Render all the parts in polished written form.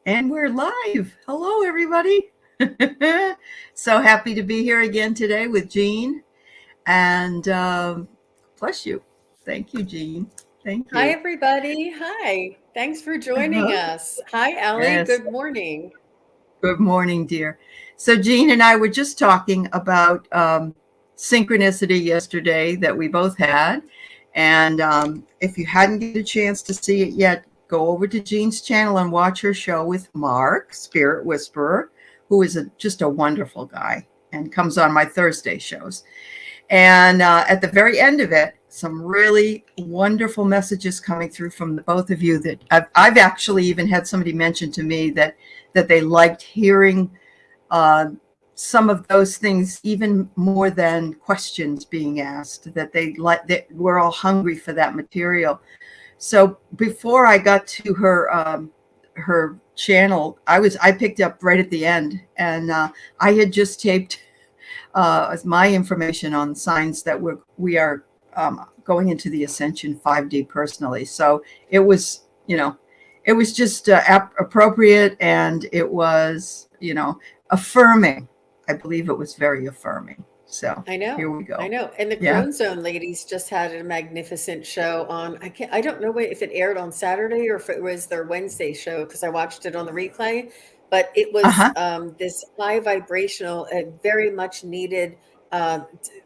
And we're live. Hello, everybody. So happy to be here again today with Jean. And bless you. Thank you, Jean. Thank Hi, you. everybody. Hi. Thanks for joining Uh-huh. us. Hi, Aley. Yes. Good morning. Good morning, dear. So Jean and I were just talking about synchronicity yesterday that we both had. And if you hadn't get a chance to see it yet, go over to Jean's channel and watch her show with Mark, Spirit Whisperer, who is just a wonderful guy and comes on my Thursday shows. And at the very end of it, some really wonderful messages coming through from the both of you that I've actually even had somebody mention to me that they liked hearing uh, some of those things even more than questions being asked, that that we're all hungry for that material. So before I got to her channel, I picked up right at the end, and I had just taped my information on signs that we are going into the Ascension 5D personally. So it was, it was just appropriate, and it was, affirming. I believe it was very affirming. So I know. here we I go. know. And the Yeah. Crone Zone ladies just had a magnificent show on. I don't know if it aired on Saturday or if it was their Wednesday show because I watched it on the replay. But it was Uh-huh. this high vibrational, very much needed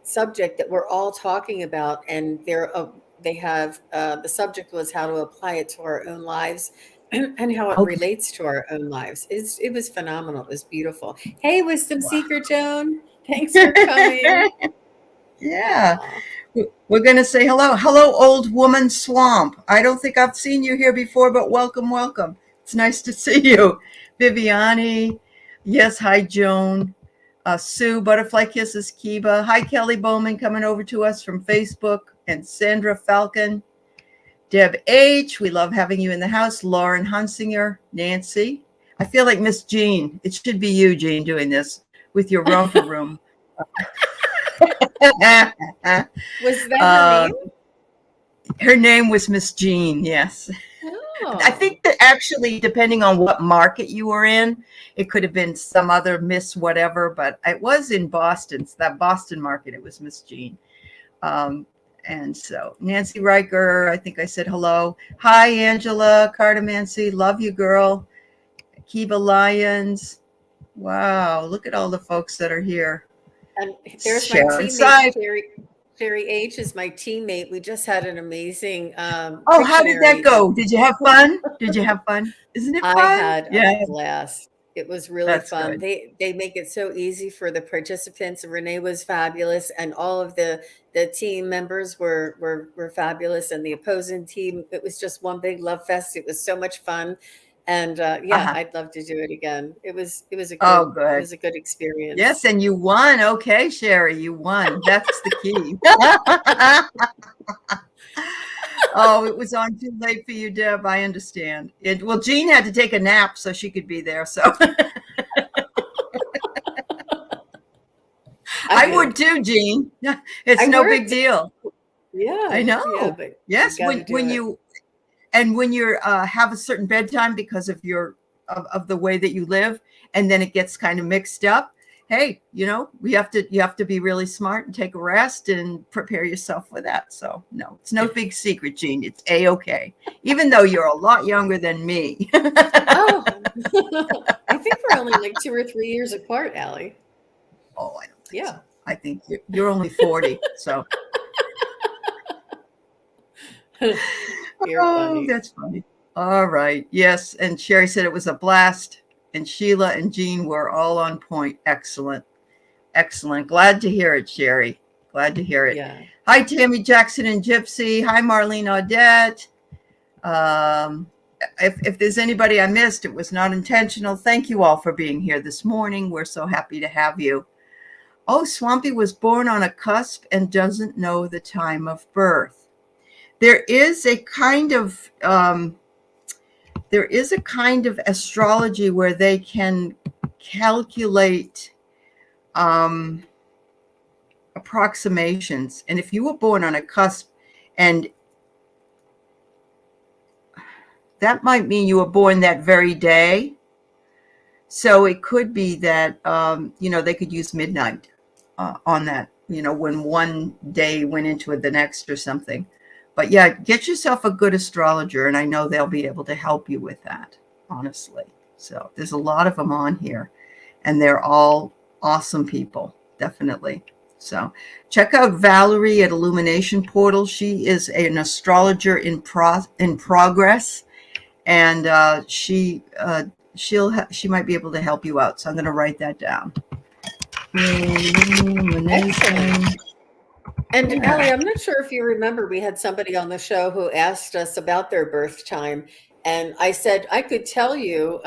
subject that we're all talking about. And they have the subject was how to apply it to our own lives and how it Okay. relates to our own lives. It was phenomenal. It was beautiful. Hey, Wisdom Wow. Seeker Joan. Thanks for coming. Yeah. Aw. We're going to say hello. Hello, old woman swamp. I don't think I've seen you here before, but welcome, welcome. It's nice to see you. Viviani. Yes, hi, Joan. Sue, Butterfly Kisses, Kiba. Hi, Kelly Bowman coming over to us from Facebook. And Sandra Falcon. Deb H. We love having you in the house. Lauren Hunsinger. Nancy. I feel like Miss Jean. It should be you, Jean, doing this with your romper room. Was that her uh, name? Her name was Miss Jean, yes. I Oh, think that actually, depending on what market you were in, it could have been some other Miss whatever, but it was in Boston. So that Boston market, it was Miss Jean. Um, and so Nancy Riker, I think I said hello. Hi, Angela Cardamancy. Love you, girl. Kiva Lyons. Wow, look at all the folks that are here. and there's my Sharon teammate, Sy. Sherry. Sherry H is my teammate. We just had an amazing Oh, how did that Pictionary. go? Did you have fun? Did you have fun? Isn't it I fun? had a Yeah, blast. It was really that's fun. good. They make it so easy for the participants. Renee was fabulous, and all of the team members were fabulous, and the opposing team. It was just one big love fest. It was so much fun, and yeah, Uh-huh. I'd love to do it again. Oh, It good. was a good Yes, experience. and you won. Okay, Sherry, you won. That's the key. Oh, it was on too late for you, Deb. I understand. Well, Jean had to take a nap so she could be there. So I I did. would too, Jean. It's I no big worked. deal. I Yeah, know. but you Yes, got to do when it. you and when you're have a certain bedtime because of of the way that you live, and then it gets kind of mixed up. Hey, you have to be really smart and take a rest and prepare yourself for that. So no, it's no big secret, Jean. It's a-okay, even though you're a lot younger than me. Oh, I think we're only like 2 or 3 years apart, Allie. Oh, I don't think so. Yeah. I think you're only 40. So You're oh, funny. that's funny. All right. Yes. And Sherry said it was a blast. And Sheila and Jean were all on point. Excellent. Excellent. Glad to hear it, Sherry. Glad to hear it. Yeah. Hi, Tammy Jackson and Gypsy. Hi, Marlene Audette. Um, if there's anybody I missed, it was not intentional. Thank you all for being here this morning. We're so happy to have you. Oh, Swampy was born on a cusp and doesn't know the time of birth. There is a kind of astrology where they can calculate approximations. And if you were born on a cusp, and that might mean you were born that very day, So it could be that, they could use midnight on that, when one day went into the next or something. But yeah, get yourself a good astrologer, and I know they'll be able to help you with that, honestly. So there's a lot of them on here, and they're all awesome people, definitely. So check out Valerie at Illumination Portal. She is an astrologer in progress, and she might be able to help you out. So I'm going to write that down. Excellent. And Yeah. Aley, I'm not sure if you remember, we had somebody on the show who asked us about their birth time. And I said, I could tell you,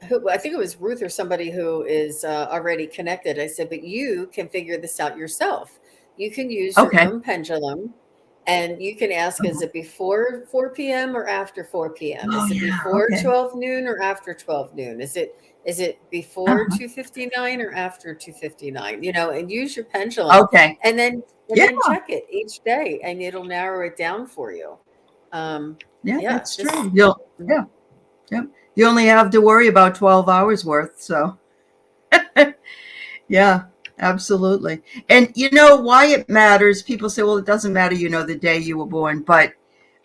who, I think it was Ruth or somebody who is already connected. I said, but you can figure this out yourself. You can use your Okay. own pendulum and you can ask, is it before 4 p.m. or after 4 p.m.? Oh Is it yeah. before Okay. 12 noon or after 12 noon? Is it before Uh-huh. 2:59 or after 2:59? And use your pendulum Okay. and then and Yeah. then check it each day and it'll narrow it down for you. Yeah, Yeah, that's true. just Yeah. You only have to worry about 12 hours worth. So yeah, absolutely. And why it matters, people say, well, it doesn't matter, the day you were born, but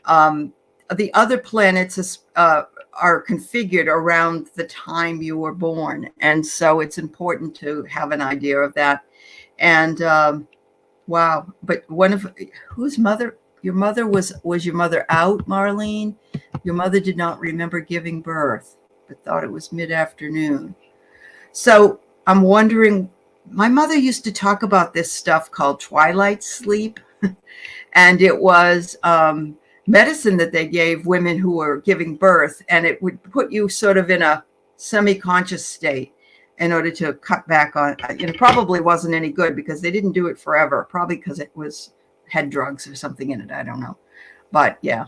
um, the other planets are configured around the time you were born. And so it's important to have an idea of that. And wow. But whose mother, your mother was your mother out, Marlene? Your mother did not remember giving birth, but thought it was mid-afternoon. So I'm wondering, my mother used to talk about this stuff called twilight sleep, and it was medicine that they gave women who were giving birth, and it would put you sort of in a semi-conscious state in order to cut back on. It probably wasn't any good because they didn't do it forever, probably because it had drugs or something in it. I don't know, but yeah,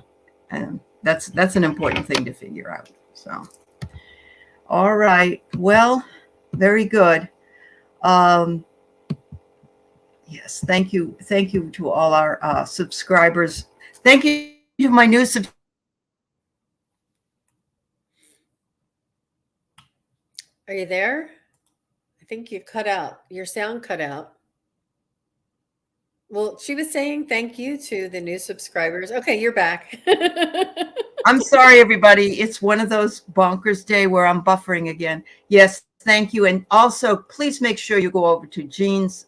and that's an important thing to figure out. So, all right, well, very good. Um, yes, thank you to all our subscribers. Thank you to my new subscribers. Are you there? I think you cut out. Your sound cut out. Well, she was saying thank you to the new subscribers. Okay, you're back. I'm sorry, everybody. It's one of those bonkers day where I'm buffering again. Yes, thank you. And also, please make sure you go over to Jean's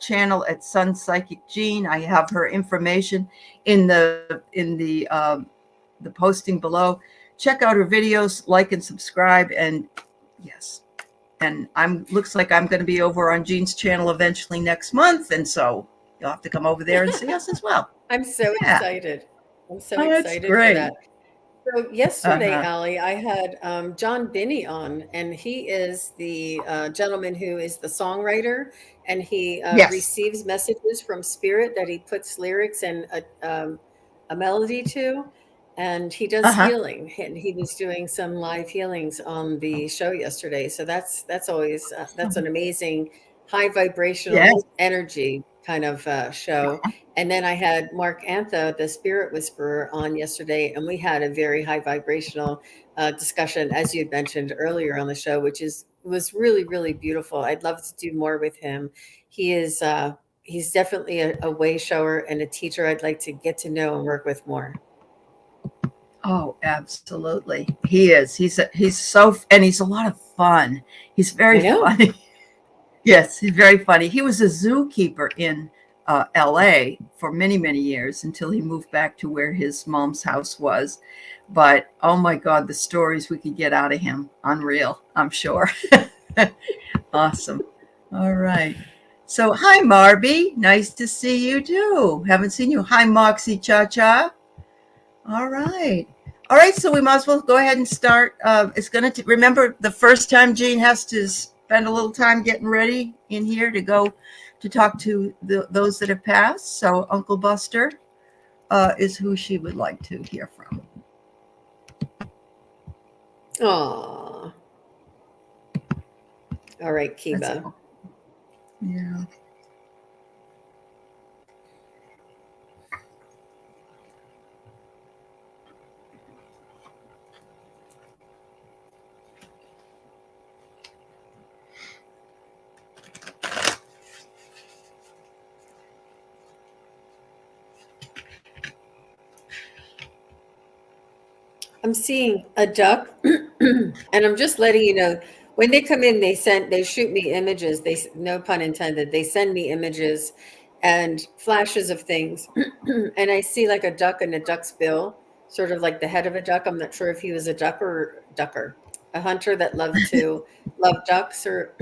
channel at SunPsychicJean. I have her information in the posting below. Check out her videos, like and subscribe. And yes, and looks like I'm going to be over on Jean's channel eventually next month, and so you'll have to come over there and see us as well. I'm so Yeah. excited. I'm so Oh, that's excited for that. great. So yesterday, Uh-huh. Aley, I had John Binney on, and he is the gentleman who is the songwriter, and he Yes. receives messages from spirit that he puts lyrics and a melody to, and he does Uh-huh. healing, and he was doing some live healings on the show yesterday. So that's always that's an amazing, high Yes. vibrational energy kind of show. And then I had Mark Antha, the spirit whisperer, on yesterday, and we had a very high vibrational discussion, as you had mentioned earlier on the show, which was really, really beautiful. I'd love to do more with him. He's definitely a way shower and a teacher I'd like to get to know and work with more. Oh, absolutely. He is. He's so, and he's a lot of fun. He's very I know. funny. Yes, he's very funny. He was a zookeeper in LA for many, many years until he moved back to where his mom's house was. But oh my God, the stories we could get out of him, unreal, I'm sure. Awesome. All right. So, hi, Marby. Nice to see you too. Haven't seen you. Hi, Moxie Cha Cha. All right. All right. So, we might as well go ahead and start. It's going to remember the first time Jean has to spend a little time getting ready in here to go to talk to those that have passed. So, Uncle Buster is who she would like to hear from. Aw. All right, Kiba. Yeah. I'm seeing a duck, and I'm just letting you know when they come in, they shoot me images. No pun intended. They send me images and flashes of things, and I see like a duck and a duck's bill, sort of like the head of a duck. I'm not sure if he was a ducker, a hunter that loved ducks or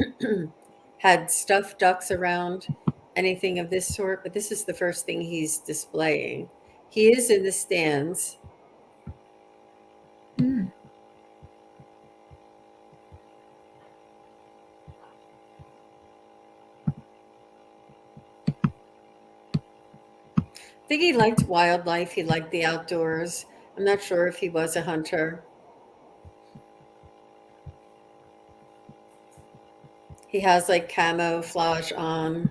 had stuffed ducks around, anything of this sort. But this is the first thing he's displaying. He is in the stands. Mm. I think he liked wildlife. He liked the outdoors. I'm not sure if he was a hunter. He has like camouflage on.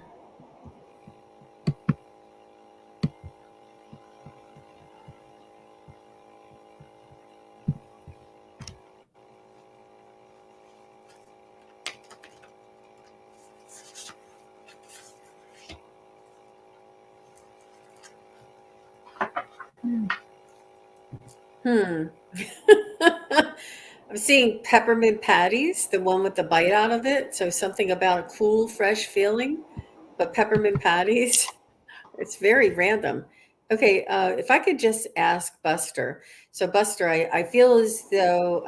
Hmm. I'm seeing peppermint patties, the one with the bite out of it. So something about a cool, fresh feeling, but peppermint patties. It's very random. Okay, if I could just ask Buster. So, Buster, I feel as though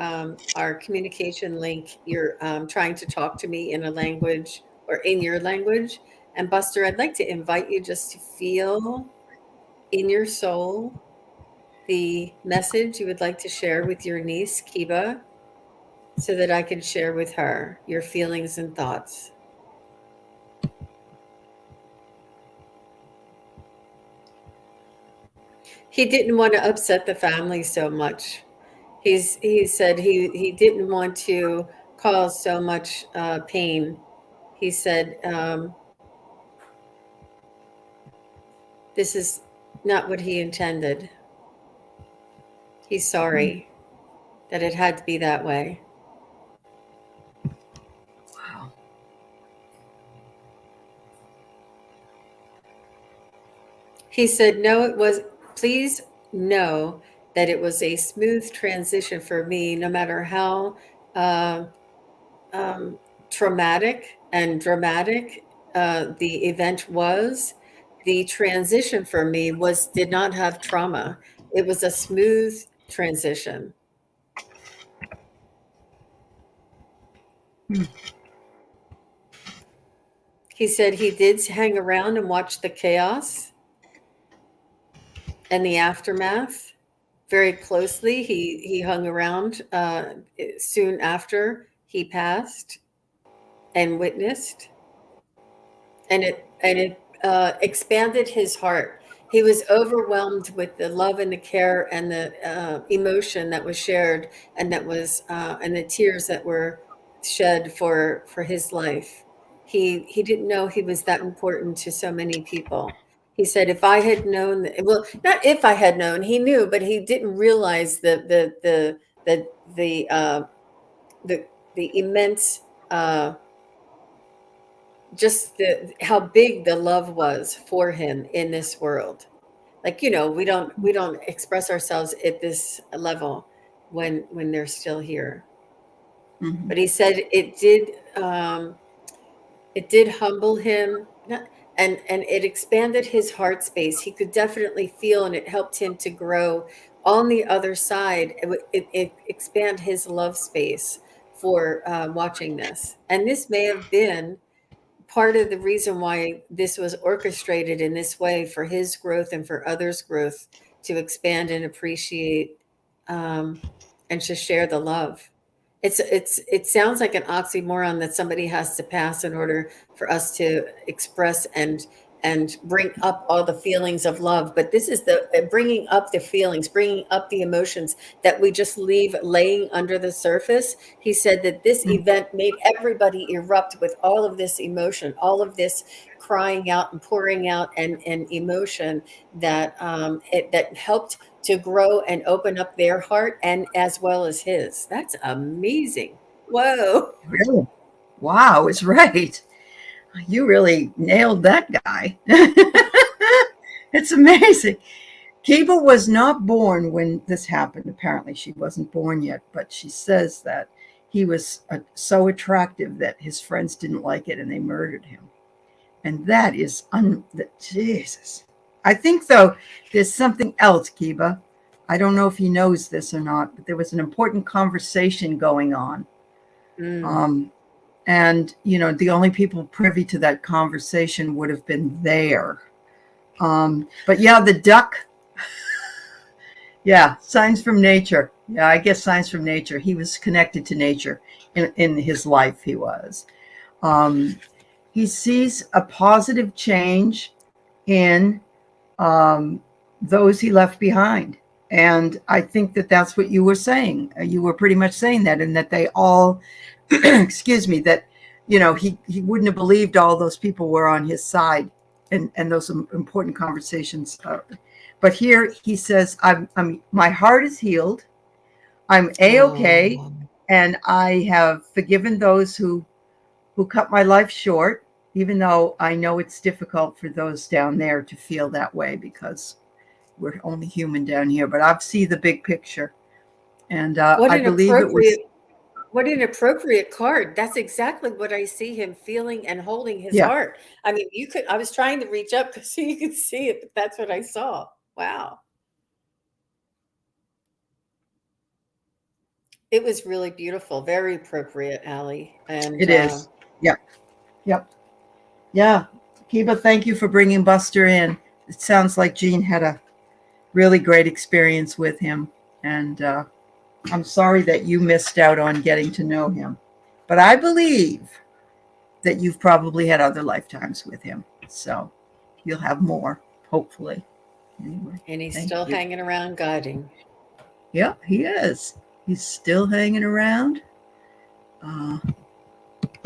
our communication link, you're trying to talk to me in a language or in your language. And, Buster, I'd like to invite you just to feel in your soul the message you would like to share with your niece, Kiba, so that I can share with her your feelings and thoughts. He didn't want to upset the family so much. He said he didn't want to cause so much pain. He said this is not what he intended. He's Mm. sorry that it had to be that way. Wow. He said, no, it was, please know that it was a smooth transition for me, no matter how uh, um, traumatic and dramatic the event was. The transition for me did not have trauma. It was a smooth transition. Mm. He said he did hang around and watch the chaos and the aftermath very closely. He hung around soon after he passed and witnessed, and it expanded his heart. He was overwhelmed with the love and the care and the emotion that was shared, and that was and the tears that were shed for his life. He didn't know he was that important to so many people. He said, "If I had known, well, not if I had known, he knew, but he didn't realize the the uh, the the immense." Just how big the love was for him in this world. Like, we don't express ourselves at this level when they're still here. Mhm. But he said it did humble him, and it expanded his heart space. He could definitely feel, and it helped him to grow on the other side. It expand his love space for watching this. And this may have been part of the reason why this was orchestrated in this way, for his growth and for others' growth, to expand and appreciate, um, and to share the love. It sounds like an oxymoron that somebody has to pass in order for us to express and bring up all the feelings of love. But this is the bringing up the feelings, bringing up the emotions that we just leave laying under the surface. He said that this Mm. event made everybody erupt with all of this emotion, all of this crying out and pouring out, and emotion that helped to grow and open up their heart, and as well as his. That's amazing. Whoa. Really? Wow, it's right. You really nailed that guy. It's amazing. Kiva was not born when this happened. Apparently, she wasn't born yet, but she says that he was so attractive that his friends didn't like it and they murdered him. And that is Jesus. I think though there's something else, Kiva. I don't know if he knows this or not, but there was an important conversation going on. And the only people privy to that conversation would have been there. But yeah, the duck. Yeah, signs from nature. Yeah, I guess signs from nature. He was connected to nature in his life. He was. He sees a positive change in those he left behind. And I think that that's what you were saying. You were pretty much saying that, and that they all, excuse me, that, he wouldn't have believed all those people were on his side and those important conversations. But here he says, my heart is healed. I'm A-okay. And I have forgiven those who cut my life short, even though I know it's difficult for those down there to feel that way because we're only human down here. But I see the big picture. And I believe it was... What an appropriate card. That's exactly what I see him feeling and holding his Yeah. heart. I mean, I was trying to reach up so you could see it, but that's what I saw. Wow. It was really beautiful. Very appropriate, Aley. And it is. Yep. Yeah. Kiva, thank you for bringing Buster in. It sounds like Jean had a really great experience with him. And I'm sorry that you missed out on getting to know him. But I believe that you've probably had other lifetimes with him. So you'll have more, hopefully. Anyway, and he's still hanging around guiding. Yeah, he is. He's still hanging around.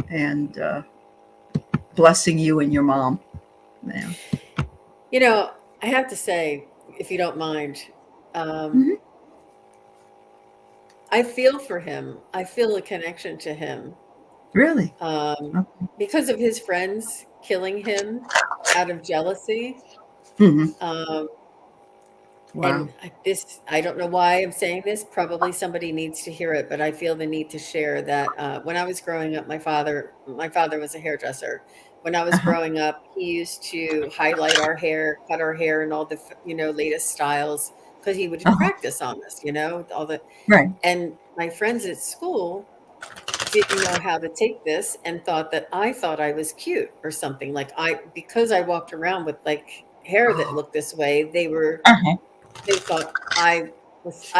And blessing you and your mom. Man. I have to say, if you don't mind, I feel for him. I feel a connection to him. Really? Okay. Because of his friends killing him out of jealousy. Wow. And I don't know why I'm saying this. Probably somebody needs to hear it, but I feel the need to share that when I was growing up, my father was a hairdresser. When I was growing up, he used to highlight our hair, cut our hair, and all the latest styles because he would practice on us. All the right. And my friends at school didn't know how to take this and thought that I thought I was cute or something. Because I walked around with hair that looked this way, they thought I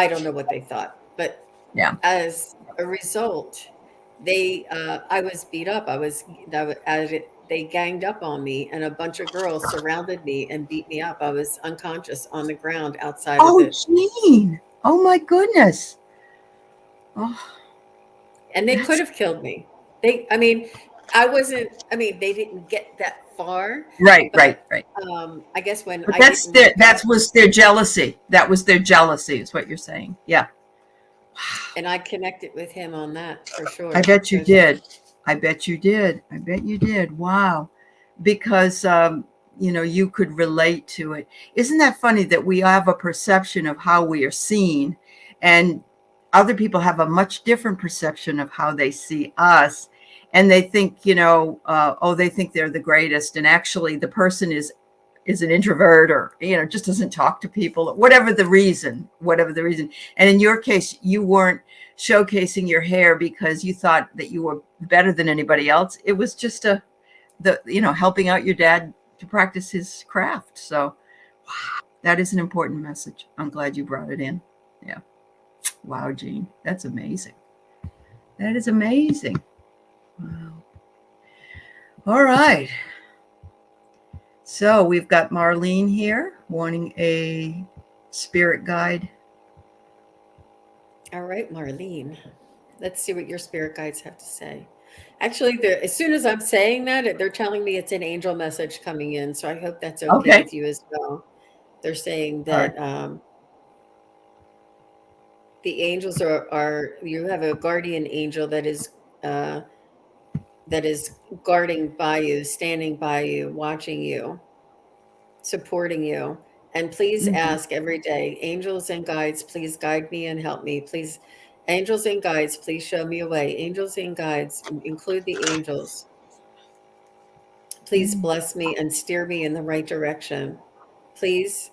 don't know what they thought, but yeah. As a result, I was beat up. They ganged up on me, and a bunch of girls surrounded me and beat me up. I was unconscious on the ground outside of it. Jean! Oh my goodness! Oh, and they could have killed me. They didn't get that far. Right. I guess when but that was their jealousy. That was their jealousy, is what you're saying. Yeah. And I connected with him on that for sure. I bet you did. Wow. Because, you could relate to it. Isn't that funny that we have a perception of how we are seen, and other people have a much different perception of how they see us. And they think, they think they're the greatest. And actually the person is an introvert, or, just doesn't talk to people, whatever the reason. And in your case, you weren't showcasing your hair because you thought that you were better than anybody else. It was just helping out your dad to practice his craft. So wow, that is an important message. I'm glad you brought it in. Yeah. Wow, Jean, that's amazing. That is amazing. Wow. All right. So we've got Marlene here wanting a spirit guide. All right, Marlene. Let's see what your spirit guides have to say. Actually, as soon as I'm saying that, they're telling me it's an angel message coming in. So I hope that's okay with you as well. They're saying that the angels are you have a guardian angel that is guarding by you, standing by you, watching you, supporting you. And please Mhm. ask every day, angels and guides, please guide me and help me. Please, angels and guides, please show me a way. Angels and guides, include the angels. Please bless me and steer me in the right direction. Please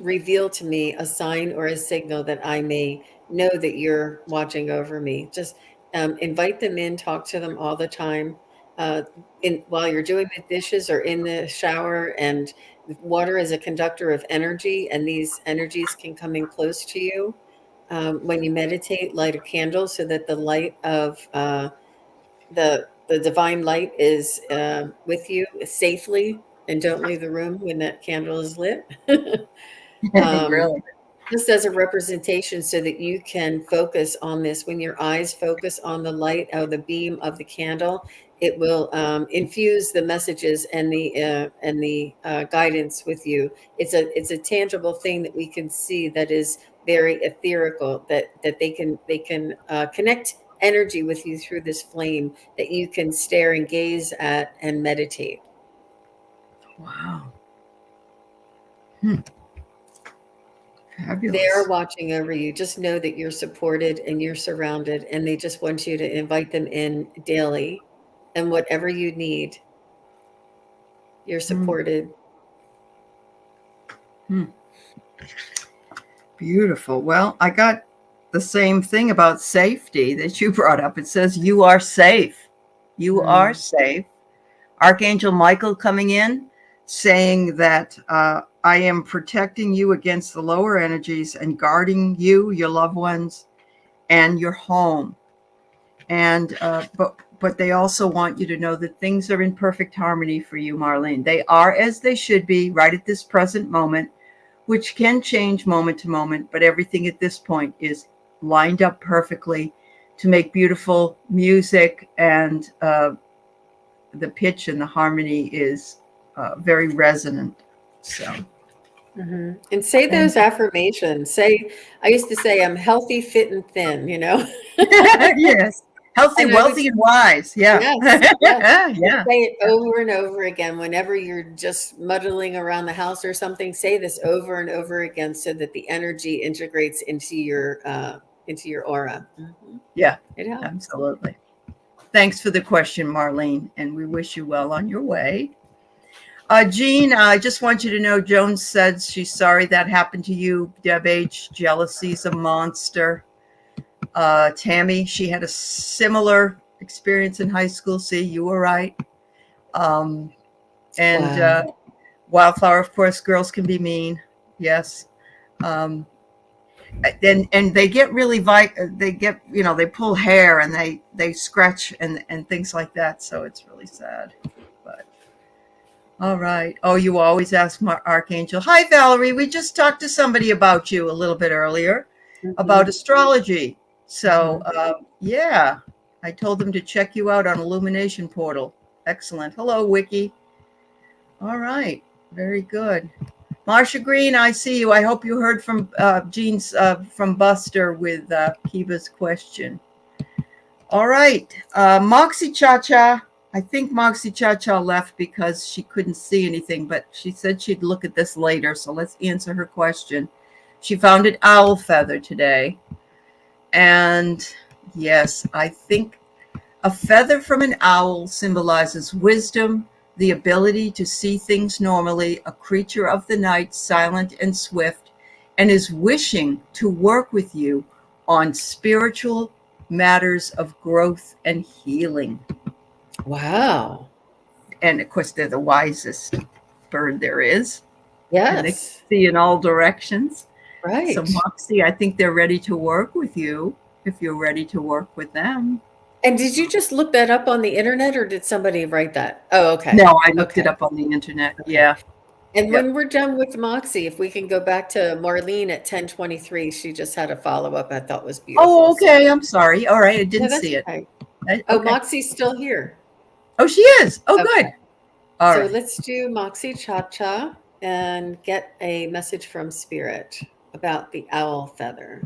reveal to me a sign or a signal that I may know that you're watching over me. Just invite them in, talk to them all the time. While you're doing the dishes or in the shower, and water is a conductor of energy, and these energies can come in close to you. When you meditate, light a candle so that the light of the divine light is with you safely, and don't leave the room when that candle is lit. um, Really? just as a representation so that you can focus on this. When your eyes focus on the light of the beam of the candle, it will infuse the messages and the guidance with you. It's a tangible thing that we can see, that is very etherical, that they can connect energy with you through this flame that you can stare and gaze at and meditate. Wow. Hmm. They are Fabulous. watching over you. Just know that you're supported and you're surrounded, and they just want you to invite them in daily. And whatever you need, you're Hmm. supported. Hmm. Beautiful. Well, I got the same thing about safety that you brought up. It says, you are safe. You are Mm. safe. Archangel Michael coming in saying that I am protecting you against the lower energies and guarding you, your loved ones, and your home. And but they also want you to know that things are in perfect harmony for you, Marlene. They are as they should be right at this present moment, which can change moment to moment, but everything at this point is lined up perfectly to make beautiful music, and the pitch and the harmony is very resonant. So, Mm-hmm. And say and those affirmations. I used to say, I'm healthy, fit, and thin, yes, healthy, And I would, wealthy, and wise. Yeah, yes, yes. And yeah. say it over and over again whenever you're just muddling around the house or something. Say this over and over again so that the energy integrates into your aura. Mm-hmm. Yeah, It helps. absolutely. Thanks for the question, Marlene, and we wish you well on your way. Jean, I just want you to know Joan said she's sorry that happened to you. Deb H, jealousy's a monster. Tammy, she had a similar experience in high school. See, you were right. Um, and Wow. Wildflower, of course, girls can be mean. Yes. Um, and they get really they get, they pull hair and they scratch and things like that. So it's really sad. But all right. Oh, you always ask Archangel. Hi, Valerie. We just talked to somebody about you a little bit earlier about Mm-hmm. astrology. So, Mm-hmm. yeah, I told them to check you out on Illumination Portal. Excellent. Hello, Wiki. All right. Very good. Marsha Green, I see you. I hope you heard from Jean's from Buster with Kiva's question. All right. Moxie Cha Cha. I think Moxie Cha Cha left because she couldn't see anything, but she said she'd look at this later. So let's answer her question. She found an owl feather today. And yes, I think a feather from an owl symbolizes wisdom, the ability to see things normally, a creature of the night, silent and swift, and is wishing to work with you on spiritual matters of growth and healing. Wow. And of course, they're the wisest bird there is, and they can Yes. see in all directions. So, Right. Moxie, I think they're ready to work with you if you're ready to work with them. And did you just look that up on the internet, or did somebody write that? Oh, okay. No, I looked it Okay. up on the internet. Okay. Yeah. And Yep. when we're done with Moxie, if we can go back to Marlene at 10:23, she just had a follow-up I thought was beautiful. Oh, So, okay. I'm sorry. All right. I no, didn't that's see it. okay. Oh, Okay. Moxie's still here. Oh, she is. Oh, Okay. good. All So right. let's do Moxie Cha-Cha and get a message from Spirit about the owl feather.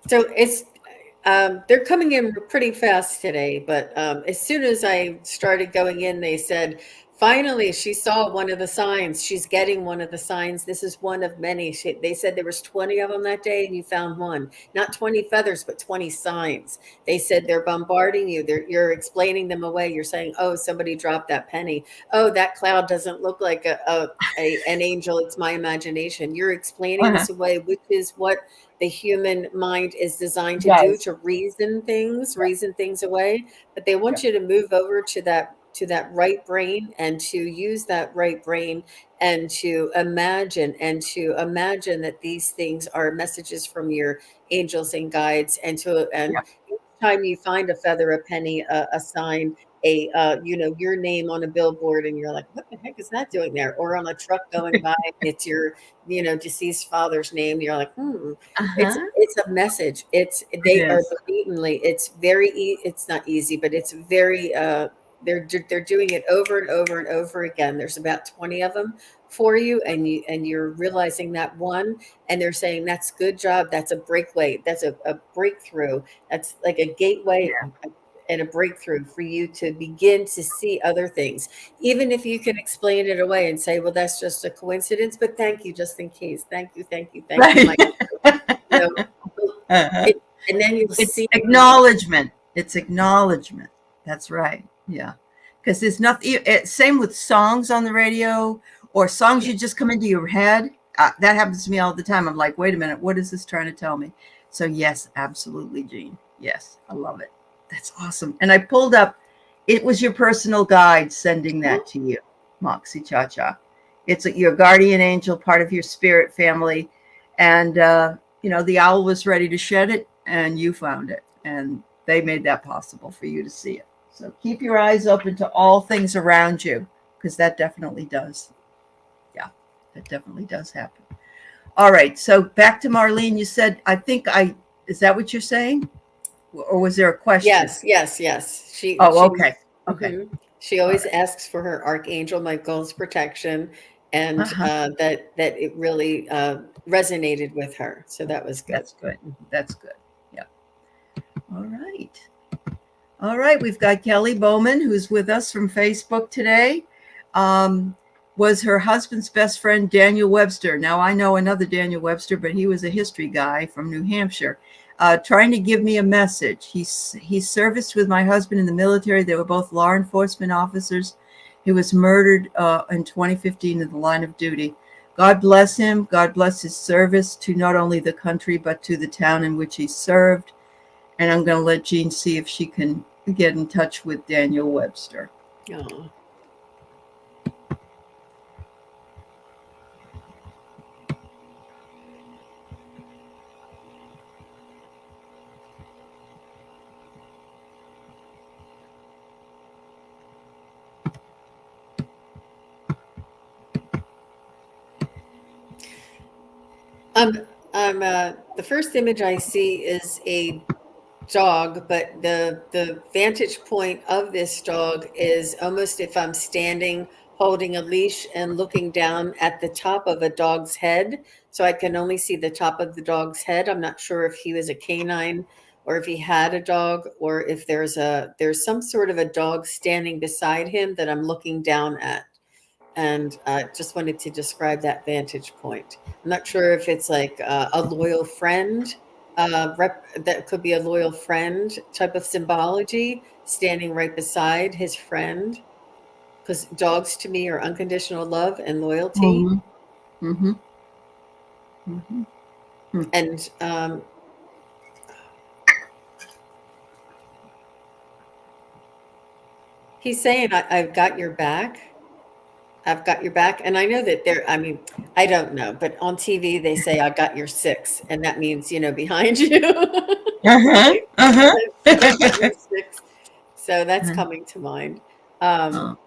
So they're coming in pretty fast today, but as soon as I started going in, they said Finally, she saw one of the signs. She's getting one of the signs. This is one of many. They said there was 20 of them that day, and you found one. Not 20 feathers, but 20 signs. They said they're bombarding you. You're explaining them away. You're saying, "Oh, somebody dropped that penny. Oh, that cloud doesn't look like an angel. It's my imagination." You're explaining Uh-huh. this away, which is what the human mind is designed to do, Yes. to reason things away. But they Yeah. want you to move over to that right brain, and to use that right brain, and to imagine that these things are messages from your angels and guides, and Yeah. each time you find a feather, a penny, a sign, your name on a billboard, and you're like, what the heck is that doing there? Or on a truck going by, and it's your deceased father's name. You're like, Uh-huh. it's a message. It They are is. blatantly, it's not easy, but it's very they're doing it over and over and over again. There's about 20 of them for you, and you're realizing that one, and they're saying, that's good job, that's a breakaway, that's a breakthrough, that's like a gateway and a breakthrough for you to begin to see other things, even if you can explain it away and say, well, that's just a coincidence, but thank you, just in case. Thank you, Right. Mike. You know, Uh-huh. it, and then you'll It's see acknowledgement. It's acknowledgement. That's right. Yeah. Because there's nothing, same with songs on the radio or songs you just come into your head. That happens to me all the time. I'm like, wait a minute, what is this trying to tell me? So, yes, absolutely, Jean. Yes, I love it. That's awesome. And I pulled up, it was your personal guide sending that to you, Moxie Cha Cha. It's your guardian angel, part of your spirit family. And, the owl was ready to shed it, and you found it. And they made that possible for you to see it. So keep your eyes open to all things around you, because that definitely does. Yeah, that definitely does happen. All right. So back to Marlene. You said, is that what you're saying? Or was there a question? yes. Oh, okay. Okay. Mhm. She All always right. asks for her archangel Michael's protection, and Uh-huh. that it really resonated with her. So that was good. That's good. That's good. Yeah. All right. All right, we've got Kelly Bowman, who's with us from Facebook today. Um, was her husband's best friend, Daniel Webster. Now, I know another Daniel Webster, but he was a history guy from New Hampshire, trying to give me a message. He serviced with my husband in the military. They were both law enforcement officers. He was murdered in 2015 in the line of duty. God bless him. God bless his service to not only the country, but to the town in which he served. And I'm going to let Jean see if she can get in touch with Daniel Webster. Oh. The first image I see is a dog, but the vantage point of this dog is almost if I'm standing holding a leash and looking down at the top of a dog's head. So I can only see the top of the dog's head. I'm not sure if he was a canine, or if he had a dog, or if there's some sort of a dog standing beside him that I'm looking down at. And just wanted to describe that vantage point. I'm not sure if it's like a loyal friend, that could be a loyal friend type of symbology, standing right beside his friend, because dogs to me are unconditional love and loyalty. Mm-hmm. Mm-hmm. Mm-hmm. And he's saying, I've got your back. I've got your back. And I know that I mean, I don't know, but on TV they say, I got your six. And that means, behind you. Uh-huh. Right? Uh-huh. I got your six. So that's coming to mind. Um,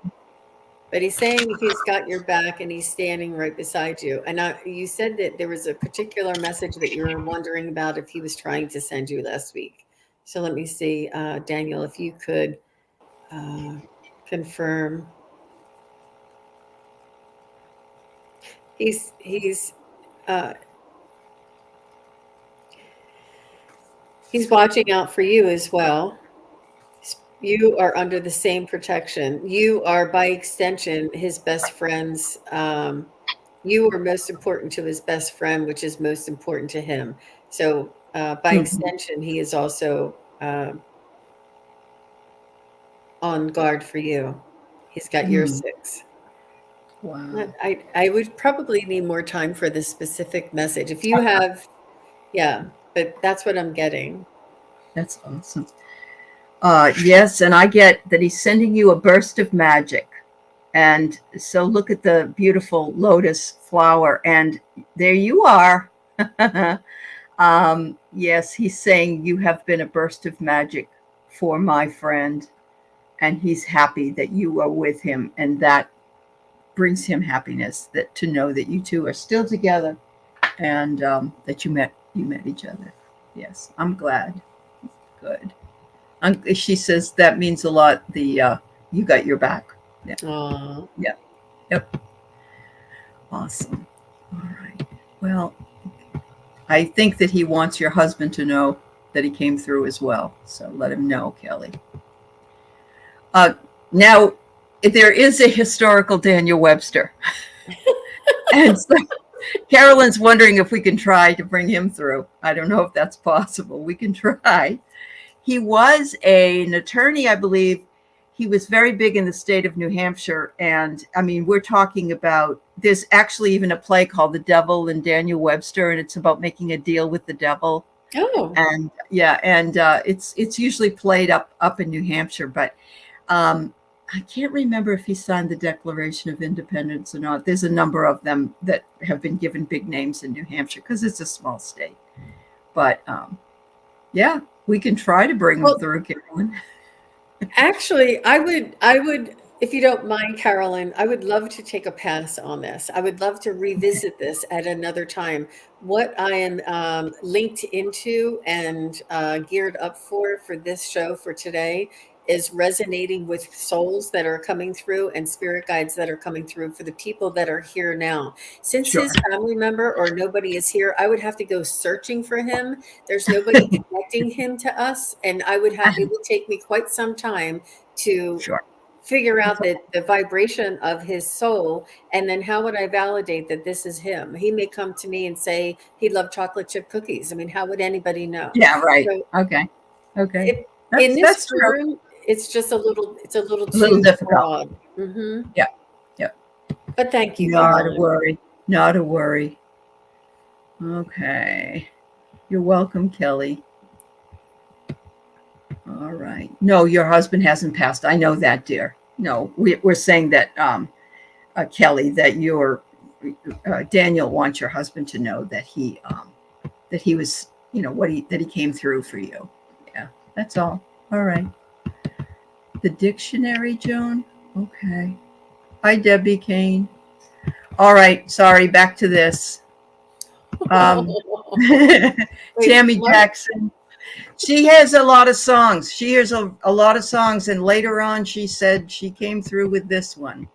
but he's saying he's got your back and he's standing right beside you. And you said that there was a particular message that you were wondering about if he was trying to send you last week. So let me see, Daniel, if you could confirm. He's uh, he's watching out for you as well. You are under the same protection. You are, by extension, his best friend's. You are most important to his best friend, which is most important to him. So, by Mhm. extension, he is also on guard for you. He's got your Mm. six. Wow. I would probably need more time for this specific message. If you have, yeah, but that's what I'm getting. That's awesome. Yes, and I get that he's sending you a burst of magic. And so look at the beautiful lotus flower, and there you are. Yes, he's saying you have been a burst of magic for my friend, and he's happy that you are with him, and that brings him happiness, that to know that you two are still together, and that you met each other. Yes, I'm glad. Good. She says that means a lot. You got your back. Yeah. Aw. Yeah. Yep. Awesome. All right. Well, I think that he wants your husband to know that he came through as well. So let him know, Kelly. Now, there is a historical Daniel Webster. And so Carolyn's wondering if we can try to bring him through. I don't know if that's possible. We can try. He was an attorney, I believe. He was very big in the state of New Hampshire. And I mean, we're talking about, there's actually even a play called The Devil and Daniel Webster, and it's about making a deal with the devil. Oh, And yeah, and it's usually played up in New Hampshire, but I can't remember if he signed the Declaration of Independence or not. There's a number of them that have been given big names in New Hampshire because it's a small state. But yeah, we can try to bring them well, through, Carolyn. actually, I would, if you don't mind, Carolyn, I would love to take a pass on this. I would love to Okay, revisit this at another time. What I am linked into and geared up for this show for today is resonating with souls that are coming through and spirit guides that are coming through for the people that are here now. Since sure. his family member or nobody is here, I would have to go searching for him. There's nobody connecting him to us, and it would take me quite some time to Sure. figure That's out all. the vibration of his soul, and then how would I validate that this is him? He may come to me and say he loved chocolate chip cookies. I mean, how would anybody know? Yeah, right. So Okay. Okay. it, in this That's true. form, it's a little A little too difficult. broad. Yeah. Yeah. But thank you, Not a Carolyn. worry. Not a worry. Okay. You're welcome, Kelly. All right. No, your husband hasn't passed. I know that, dear. No, we're saying that, Kelly, that your Daniel wants your husband to know that he was, that he came through for you. Yeah, that's all. All right. The dictionary, Joan. Okay. Hi, Debbie Kane. All right. Sorry. Back to this. Um, Wait, Tammy what? Jackson. She has a lot of songs. She hears a lot of songs, and later on, she said she came through with this one.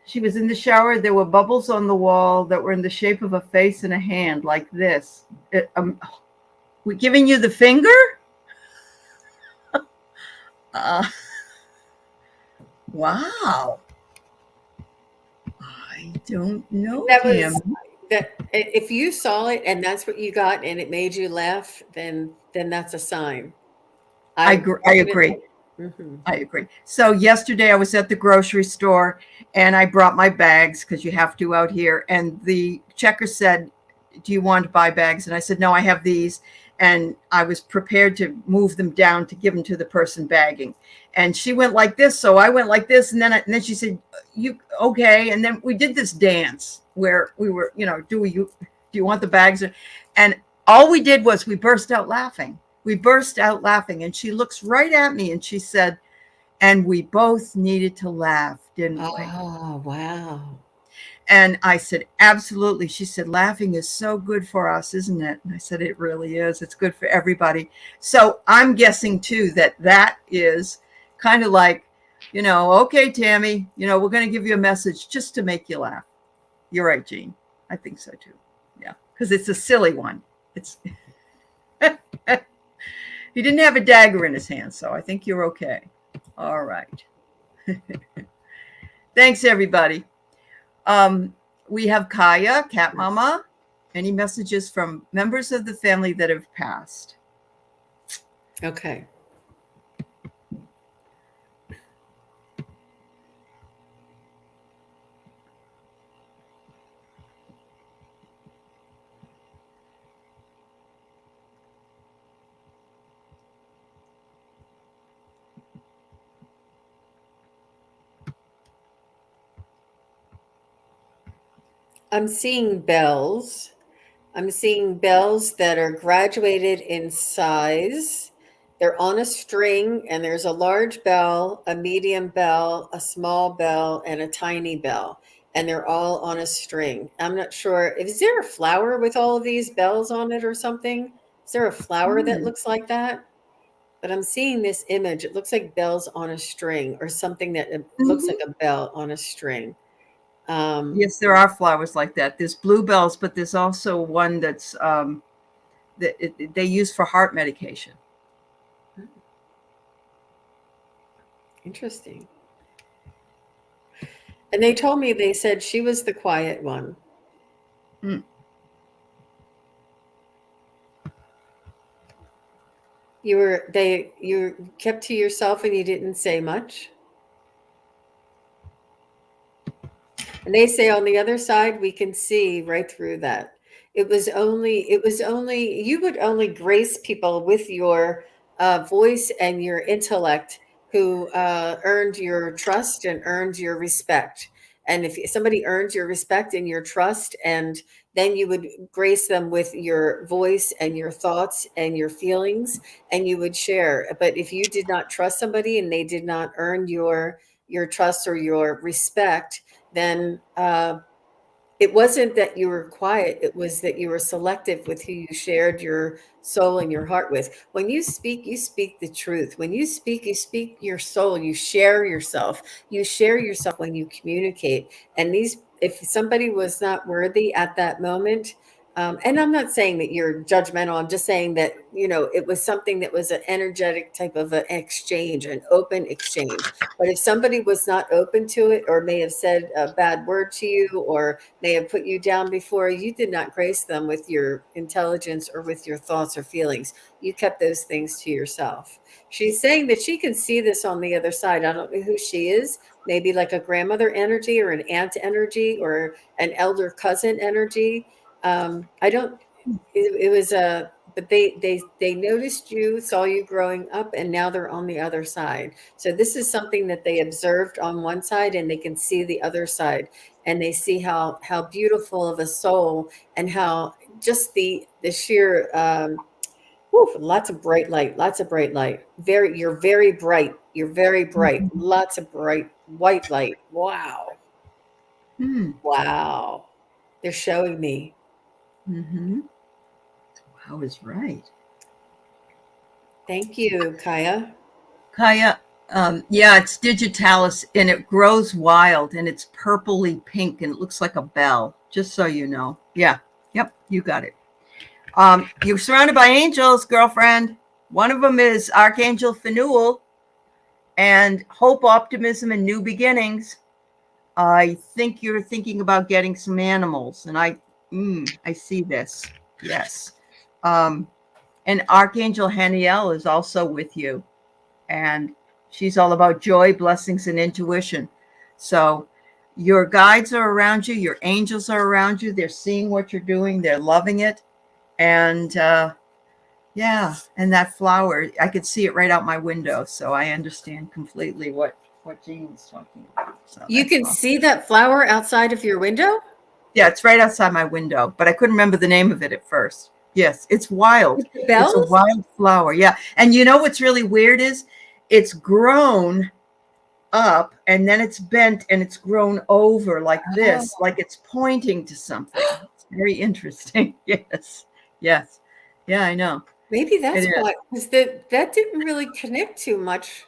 She was in the shower. There were bubbles on the wall that were in the shape of a face and a hand, like this. We're giving you the finger? Uh, wow. I don't know That him. was that if you saw it and that's what you got and it made you laugh, then that's a sign. I I definitely. agree. Mhm. I agree. So yesterday I was at the grocery store and I brought my bags because you have to out here. And the checker said, "Do you want to buy bags?" And I said, "No, I have these." And I was prepared to move them down to give them to the person bagging. And she went like this, so I went like this, and then she said, "You okay?" And then we did this dance where we were, do you want the bags? And all we did was we burst out laughing. We burst out laughing, and she looks right at me and she said, "And we both needed to laugh, didn't we?" Oh, wow. And I said, "Absolutely." She said, "Laughing is so good for us, isn't it?" And I said, "It really is. It's good for everybody." So I'm guessing too that is kind of like, okay, Tammy, we're going to give you a message just to make you laugh. You're right, Jean. I think so too. Yeah, because it's a silly one. It's He didn't have a dagger in his hand, so I think you're okay. All right. Thanks, everybody. We have Kaya, Cat Mama. Any messages from members of the family that have passed? Okay. I'm seeing bells. I'm seeing bells that are graduated in size. They're on a string, and there's a large bell, a medium bell, a small bell, and a tiny bell. And they're all on a string. I'm not sure. Is there a flower with all of these bells on it or something? Is there a flower that looks like that? But I'm seeing this image. It looks like bells on a string, or something that looks like a bell on a string. Yes, there are flowers like that. There's bluebells, but there's also one that's they use for heart medication. Interesting. And they told me, they said she was the quiet one. You kept to yourself and you didn't say much. And they say on the other side, we can see right through that. It was only, you would only grace people with your voice and your intellect who earned your trust and earned your respect. And if somebody earns your respect and your trust, and then you would grace them with your voice and your thoughts and your feelings, and you would share. But if you did not trust somebody and they did not earn your trust or your respect, then it wasn't that you were quiet. It was that you were selective with who you shared your soul and your heart with. When you speak the truth. When you speak your soul. You share yourself. You share yourself when you communicate. And if somebody was not worthy at that moment, and I'm not saying that you're judgmental. I'm just saying that, it was something that was an energetic type of an exchange, an open exchange. But if somebody was not open to it, or may have said a bad word to you, or may have put you down before, you did not grace them with your intelligence or with your thoughts or feelings. You kept those things to yourself. She's saying that she can see this on the other side. I don't know who she is. Maybe like a grandmother energy, or an aunt energy, or an elder cousin energy. I don't, it was but they noticed you, saw you growing up, and now they're on the other side. So this is something that they observed on one side, and they can see the other side, and they see how beautiful of a soul, and how just the sheer lots of bright light, you're very bright, lots of bright white light. Wow. Wow. They're showing me. Wow is right. Thank you, Kaya. Kaya, yeah, it's digitalis, and it grows wild, and it's purpley pink, and it looks like a bell, just so you know. Yeah. Yep, you got it. You're surrounded by angels, girlfriend. One of them is Archangel Phanuel, and hope, optimism, and new beginnings. I think you're thinking about getting some animals, and I see this. Yes. And Archangel Haniel is also with you, and she's all about joy, blessings, and intuition. So your guides are around you. Your angels are around you. They're seeing what you're doing. They're loving it. And yeah, and that flower, I could see it right out my window. So I understand completely what Jean's talking about. So you can see that flower outside of your window? Yeah, it's right outside my window, but I couldn't remember the name of it at first. Yes, it's wild. It's a wild flower. Yeah. And you know what's really weird is it's grown up, and then it's bent, and it's grown over like this, like it's pointing to something. It's very interesting. Yes. Yes. Yeah, I know. Maybe that's why, because that didn't really connect too much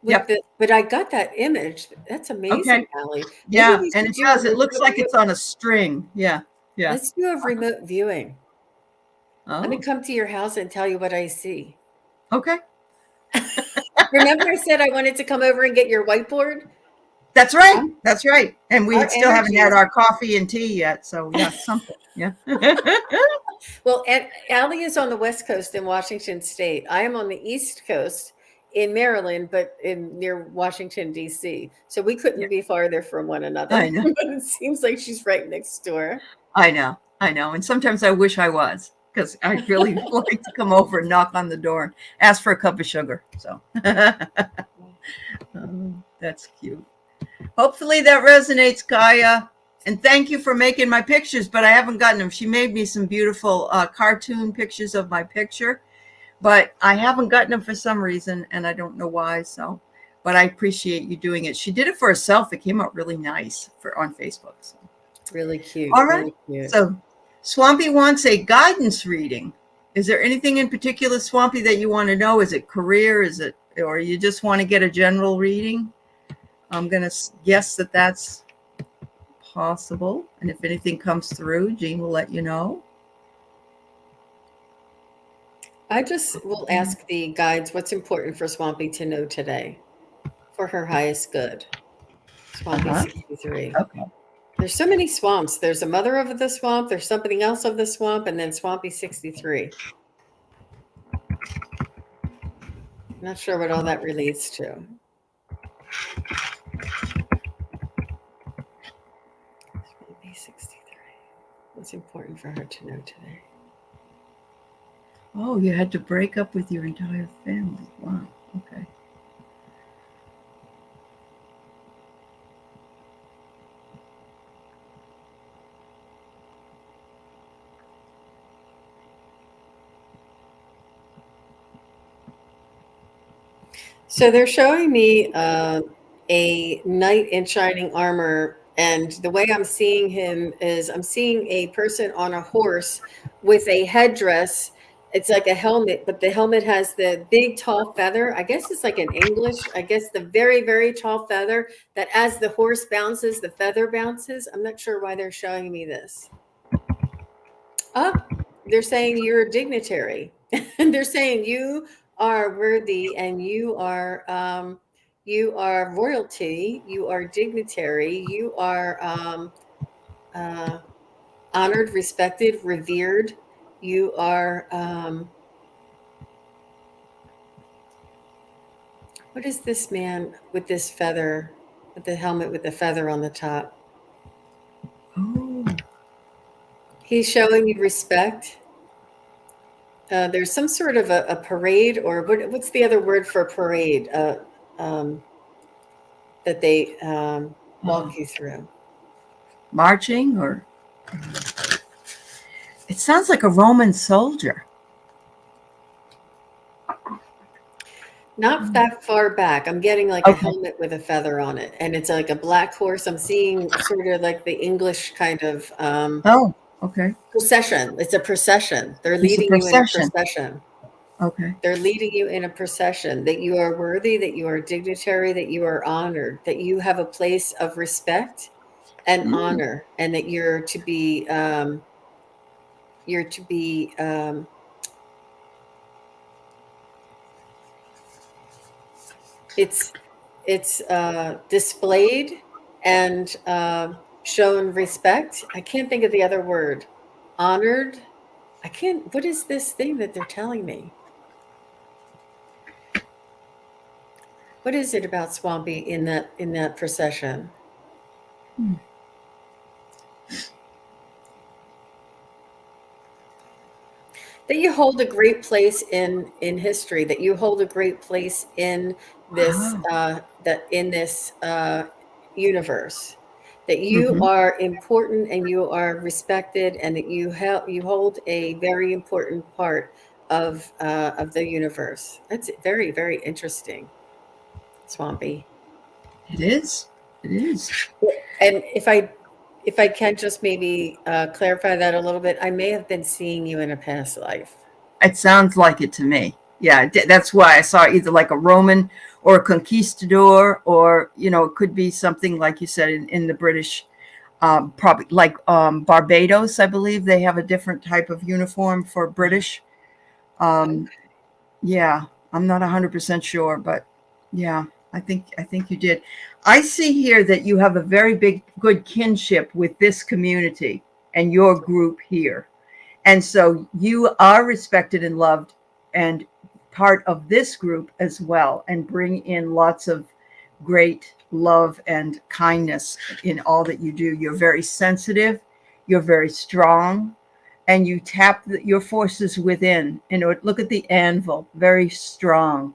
with but I got that image. That's amazing, Aley. Yeah, and it does. It looks like it's on a string. Yeah. Yeah. Let's do a remote viewing. Let me come to your house and tell you what I see. Okay. Remember I said I wanted to come over and get your whiteboard? That's right. That's right. And we Our still haven't had energies. our coffee and tea yet. So yeah, something. Yeah. Well, Aley is on the West Coast in Washington State. I am on the East Coast in Maryland, but near Washington, D.C. So we couldn't Yeah. be farther from one another. I know. But it seems like she's right next door. I know. I know. And sometimes I wish I was, because I'd really like to come over and knock on the door and ask for a cup of sugar. So that's cute. Hopefully that resonates, Kaya. And thank you for making my pictures, but I haven't gotten them. She made me some beautiful cartoon pictures of my picture, but I haven't gotten them for some reason, and I don't know why. So, but I appreciate you doing it. She did it for herself. It came out really nice on Facebook. So. Really cute. All right. Really cute. So Swampy wants a guidance reading. Is there anything in particular, Swampy, that you want to know? Is it career? Is it, or you just want to get a general reading? I'm going to guess that that's possible. And if anything comes through, Jean will let you know. I just will ask the guides what's important for Swampy to know today for her highest good. Swampy 63. Okay. There's so many swamps. There's a mother of the swamp. There's something else of the swamp. And then Swampy 63. Not sure what all that relates to. Swampy 63. What's important for her to know today? Oh, you had to break up with your entire family. Wow. Okay. So they're showing me a knight in shining armor, and the way I'm seeing him is I'm seeing a person on a horse with a headdress. It's like a helmet, but the helmet has the big tall feather. I guess it's like an English, I guess the very, very tall feather that as the horse bounces, the feather bounces. I'm not sure why they're showing me this. Oh, they're saying you're a dignitary. And they're saying you are worthy and you are royalty, you are dignitary, you are honored, respected, revered, you are what is this man with this feather, with the helmet with the feather on the top? Oh. He's showing you respect. There's some sort of a parade, or what's the other word for parade that they walk you through? Marching, or it sounds like a Roman soldier. Not that far back. I'm getting like a helmet with a feather on it, and it's like a black horse. I'm seeing sort of like the English kind of okay. Procession. It's a procession. They're leading you in a procession. Okay. They're leading you in a procession, that you are worthy, that you are dignitary, that you are honored, that you have a place of respect and honor, and that you're to be it's displayed and shown respect. I can't think of the other word. Honored. I can't. What is this thing that they're telling me? What is it about Swampy in that procession? That you hold a great place in history. That you hold a great place in this universe. That you are important and you are respected, and that you hold a very important part of the universe. That's very, very interesting, Swampy. It is. It is. And if I can just maybe clarify that a little bit, I may have been seeing you in a past life. It sounds like it to me. Yeah, that's why I saw either like a Roman or a conquistador, or, it could be something like you said in the British, probably like Barbados, I believe they have a different type of uniform for British. Yeah. I'm not 100% sure, but yeah, I think you did. I see here that you have a very good kinship with this community and your group here. And so you are respected and loved and part of this group as well, and bring in lots of great love and kindness in all that you do. You're very sensitive, you're very strong, and you tap your forces within. And look at the anvil, very strong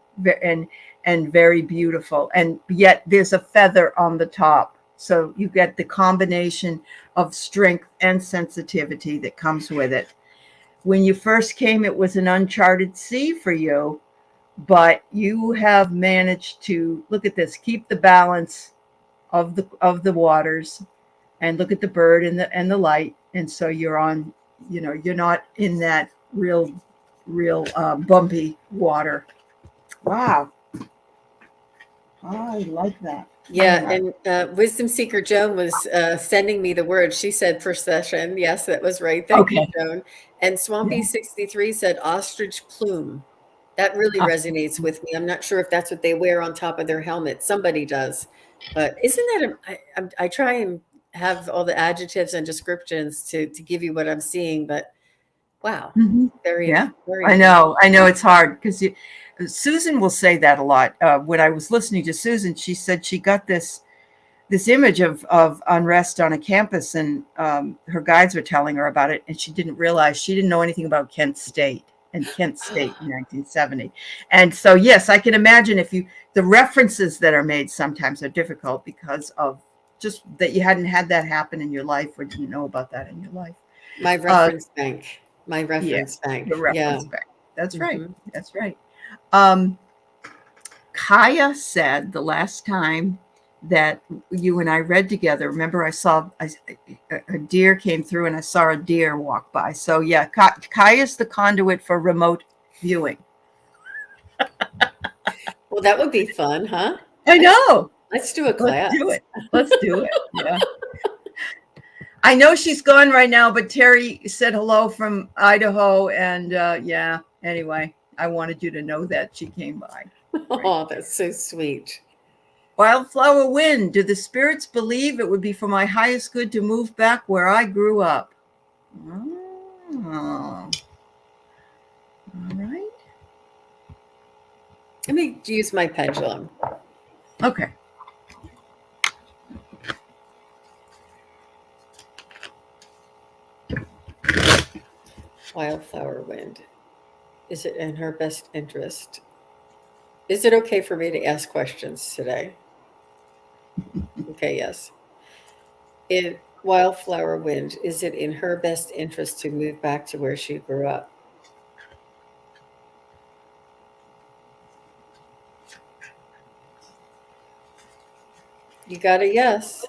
and very beautiful. And yet there's a feather on the top. So you get the combination of strength and sensitivity that comes with it. When you first came, it was an uncharted sea for you, but you have managed to, look at this, keep the balance of the waters, and look at the bird and the light. And so you're on, you're not in that real bumpy water. Wow. I like that. Yeah, and Wisdom Seeker Joan was sending me the word. She said procession. Yes, that was right. Thank you, Joan. And Swampy63 said ostrich plume. That really resonates with me. I'm not sure if that's what they wear on top of their helmet. Somebody does. But isn't that I try and have all the adjectives and descriptions to give you what I'm seeing, but wow. Very, very I know it's hard because Susan will say that a lot. When I was listening to Susan, she said she got this image of unrest on a campus, and her guides were telling her about it, and she didn't realize, she didn't know anything about Kent State in 1970. And so, yes, I can imagine the references that are made sometimes are difficult because of just that you hadn't had that happen in your life or didn't know about that in your life. My reference bank. My reference bank. The reference bank. That's right. That's right. Kaya said the last time that you and I read together, remember I saw a deer came through and I saw a deer walk by. So yeah, Kaya's the conduit for remote viewing. Well, that would be fun, huh? I know. Let's do a class. Let's do it. Yeah. I know she's gone right now, but Terry said hello from Idaho. And anyway, I wanted you to know that she came by. Oh, that's so sweet. Wildflower Wind, do the spirits believe it would be for my highest good to move back where I grew up? Oh. All right. Let me use my pendulum. Okay. Wildflower Wind. Is it in her best interest? Is it okay for me to ask questions today? Okay, yes. In Wildflower Wind, is it in her best interest to move back to where she grew up? You got a yes.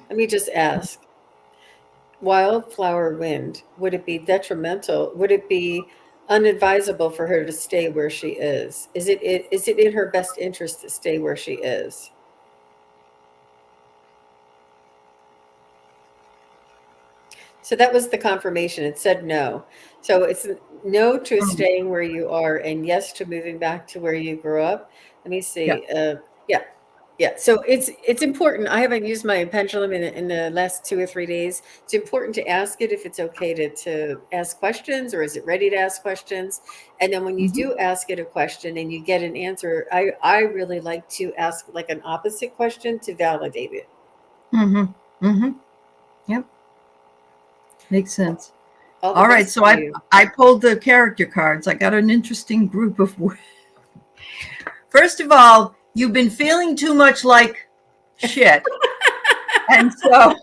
Let me just ask. Wildflower Wind, would it be detrimental? Would it be unadvisable for her to stay where she is? Is it in her best interest to stay where she is? So that was the confirmation. It said no. So it's no to staying where you are and yes to moving back to where you grew up. Let me see. Yeah. So it's important. I haven't used my pendulum in the last 2 or 3 days. It's important to ask it if it's okay to ask questions, or is it ready to ask questions? And then when you do ask it a question and you get an answer, I really like to ask like an opposite question to validate it. Yep. Makes sense. All right. So I pulled the character cards. I got an interesting group of words. First of all, you've been feeling too much like shit. And so,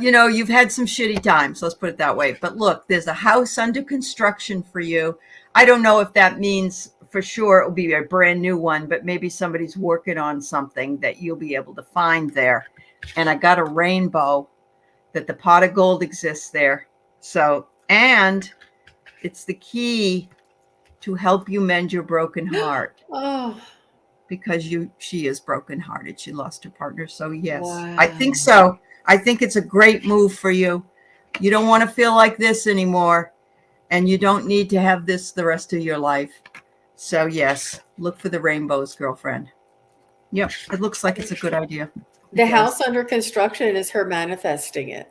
you've had some shitty times. Let's put it that way. But look, there's a house under construction for you. I don't know if that means for sure it will be a brand new one, but maybe somebody's working on something that you'll be able to find there. And I got a rainbow, that the pot of gold exists there. So, and it's the key to help you mend your broken heart. Because she is brokenhearted. She lost her partner. So yes, wow. I think so. I think it's a great move for you. You don't want to feel like this anymore. And you don't need to have this the rest of your life. So yes, look for the rainbows, girlfriend. Yep, it looks like it's a good idea. The house under construction is her manifesting it.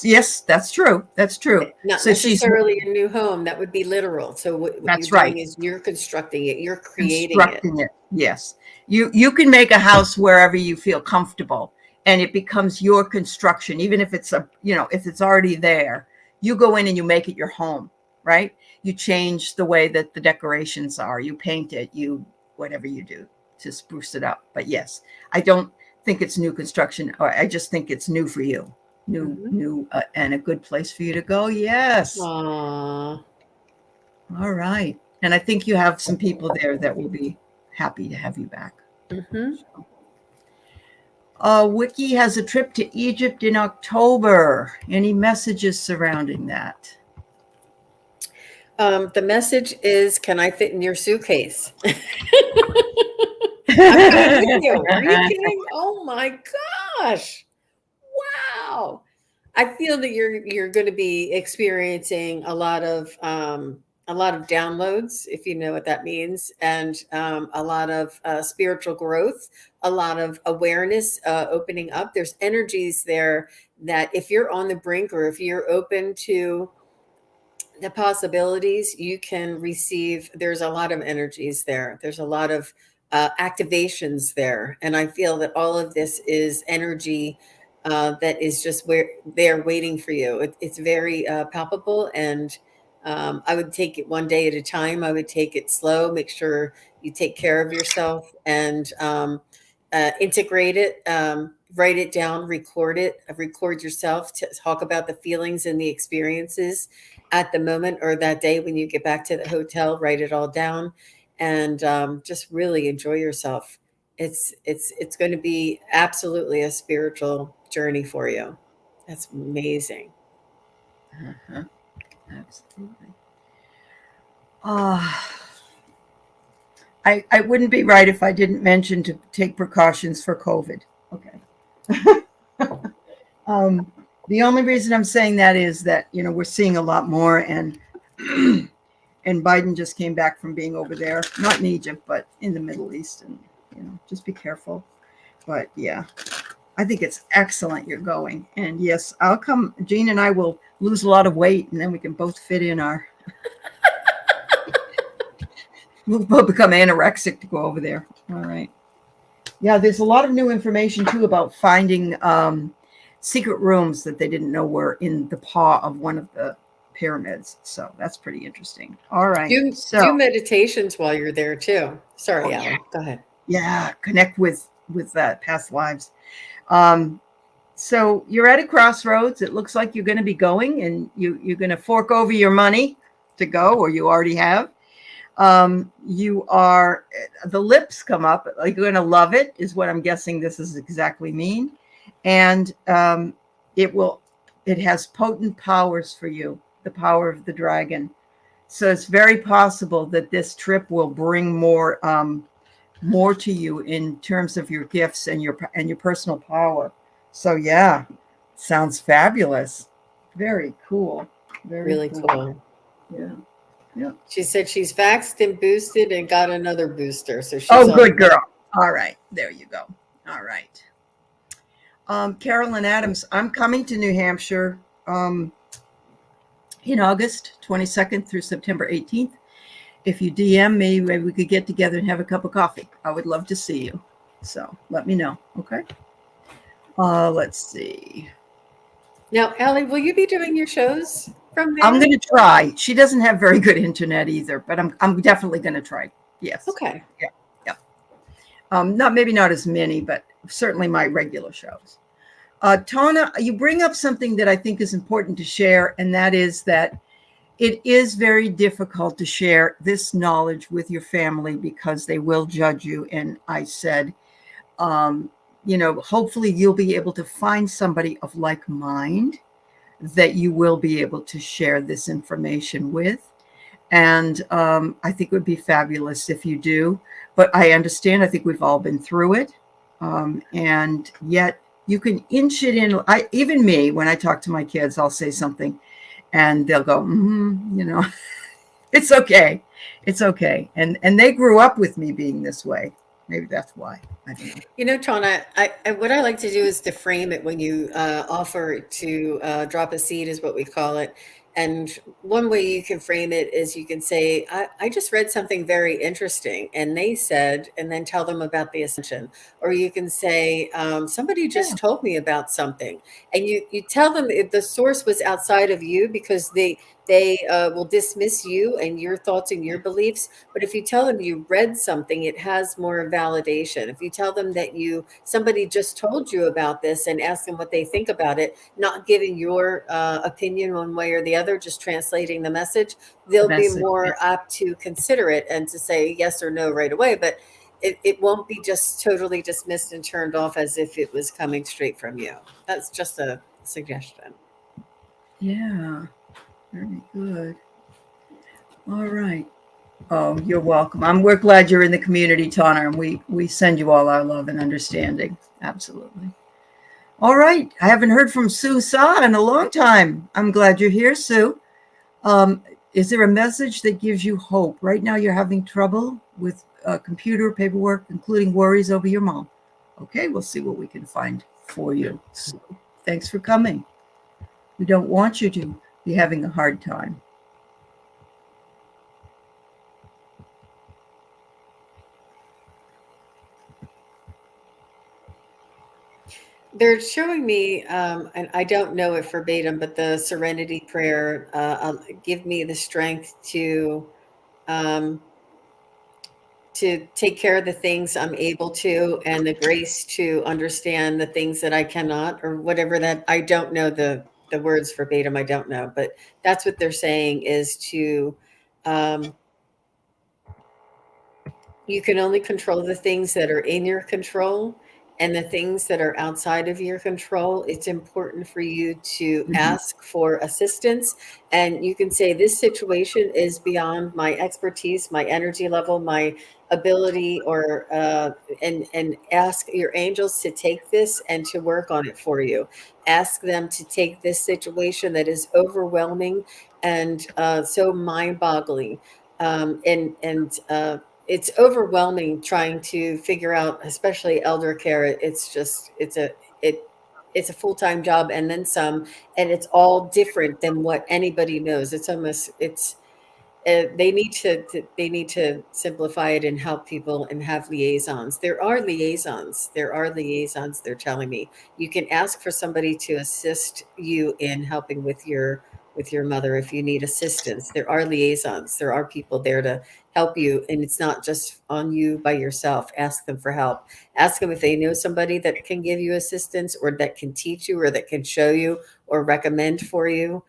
Yes, that's true. That's true. Not So necessarily a new home. That would be literal. So what That's you're right. doing is you're constructing it. You're creating Constructing it. Yes. You can make a house wherever you feel comfortable, and it becomes your construction, even if it's if it's already there. You go in and you make it your home, right? You change the way that the decorations are. You paint it. You whatever you do to spruce it up. But yes, I don't think it's new construction, or I just think it's new for you. New, and a good place for you to go. Yes. Aww. All right. And I think you have some people there that will be happy to have you back. Wiki has a trip to Egypt in October. Any messages surrounding that? The message is, can I fit in your suitcase? Are you kidding? Oh my gosh. Wow. I feel that you're going to be experiencing a lot of downloads, if you know what that means, and a lot of spiritual growth, a lot of awareness opening up. There's energies there that if you're on the brink or if you're open to the possibilities, you can receive. There's a lot of energies there. There's a lot of activations there. And I feel that all of this is energy that is just where they're waiting for you. It's very palpable, and I would take it one day at a time. I would take it slow, make sure you take care of yourself, and integrate it, write it down, record yourself, to talk about the feelings and the experiences at the moment or that day when you get back to the hotel. Write it all down, and just really enjoy yourself. It's going to be absolutely a spiritual journey for you. That's amazing. Absolutely. I wouldn't be right if I didn't mention to take precautions for COVID. Okay. The only reason I'm saying that is that, we're seeing a lot more, and Biden just came back from being over there, not in Egypt, but in the Middle East, and, just be careful. But yeah, I think it's excellent you're going. And yes, I'll come. Jean and I will lose a lot of weight, and then we can both fit in our, we'll both become anorexic to go over there. All right. Yeah, there's a lot of new information too about finding secret rooms that they didn't know were in the paw of one of the pyramids. So that's pretty interesting. All right. Do meditations while you're there too. Sorry, Aley. Yeah. Go ahead. Yeah, connect with past lives. So you're at a crossroads. It looks like you're going to be going, and you're going to fork over your money to go, or you already have. You are, the lips come up, like you're going to love it, is what I'm guessing this is exactly mean. And it has potent powers for you, the power of the dragon. So it's very possible that this trip will bring more to you in terms of your gifts and your personal power. So yeah, sounds fabulous. Very cool. Really cool. Yeah. Yeah. She said she's vaxxed and boosted and got another booster. So she's good girl. All right. There you go. All right. Carolyn Adams, I'm coming to New Hampshire in August 22nd through September 18th. If you DM me, maybe we could get together and have a cup of coffee. I would love to see you. So let me know. Okay. Let's see. Now, Aley, will you be doing your shows from there? I'm going to try. She doesn't have very good internet either, but I'm definitely going to try. Yes. Okay. Yeah. Maybe not as many, but certainly my regular shows. Tona, you bring up something that I think is important to share, and that is that it is very difficult to share this knowledge with your family because they will judge you. And I said, hopefully you'll be able to find somebody of like mind that you will be able to share this information with. And I think it would be fabulous if you do. But I understand, I think we've all been through it. And yet you can inch it in. Even me, when I talk to my kids, I'll say something. and they'll go, it's okay. It's okay. And they grew up with me being this way. Maybe that's why. I don't know. Tawna, what I like to do is to frame it when you offer to drop a seed, is what we call it. And one way you can frame it is you can say, I just read something very interesting, and they said, and then tell them about the ascension. Or you can say, somebody just told me about something. And you tell them if the source was outside of you, because they will dismiss you and your thoughts and your beliefs. But if you tell them you read something, it has more validation. If you tell them that somebody just told you about this and ask them what they think about it, not giving your opinion one way or the other, just translating the message, they'll be more apt to consider it and to say yes or no right away. But it won't be just totally dismissed and turned off as if it was coming straight from you. That's just a suggestion. Yeah. Very good. All right. Oh, you're welcome. We're glad you're in the community, Tawna, and we send you all our love and understanding. Absolutely. All right. I haven't heard from Sue Sa in a long time. I'm glad you're here, Sue. Is there a message that gives you hope? Right now you're having trouble with computer paperwork, including worries over your mom. Okay, we'll see what we can find for you. So, thanks for coming. We don't want you to be having a hard time. They're showing me, and I don't know it verbatim, but the serenity prayer, give me the strength to take care of the things I'm able to, and the grace to understand the things that I cannot, or whatever that, I don't know the words verbatim, I don't know, but that's what they're saying is to, you can only control the things that are in your control, and the things that are outside of your control, it's important for you to ask for assistance. And you can say, this situation is beyond my expertise, my energy level, my ability, or and ask your angels to take this and to work on it for you. Ask them to take this situation that is overwhelming and so mind-boggling, it's overwhelming trying to figure out, especially elder care. It's a full-time job and then some, and it's all different than what anybody knows. They need to simplify it and help people and have liaisons. There are liaisons. They're telling me you can ask for somebody to assist you in helping with your mother if you need assistance. There are liaisons. There are people there to help you, and it's not just on you by yourself. Ask them for help. Ask them if they know somebody that can give you assistance, or that can teach you, or that can show you, or recommend for you.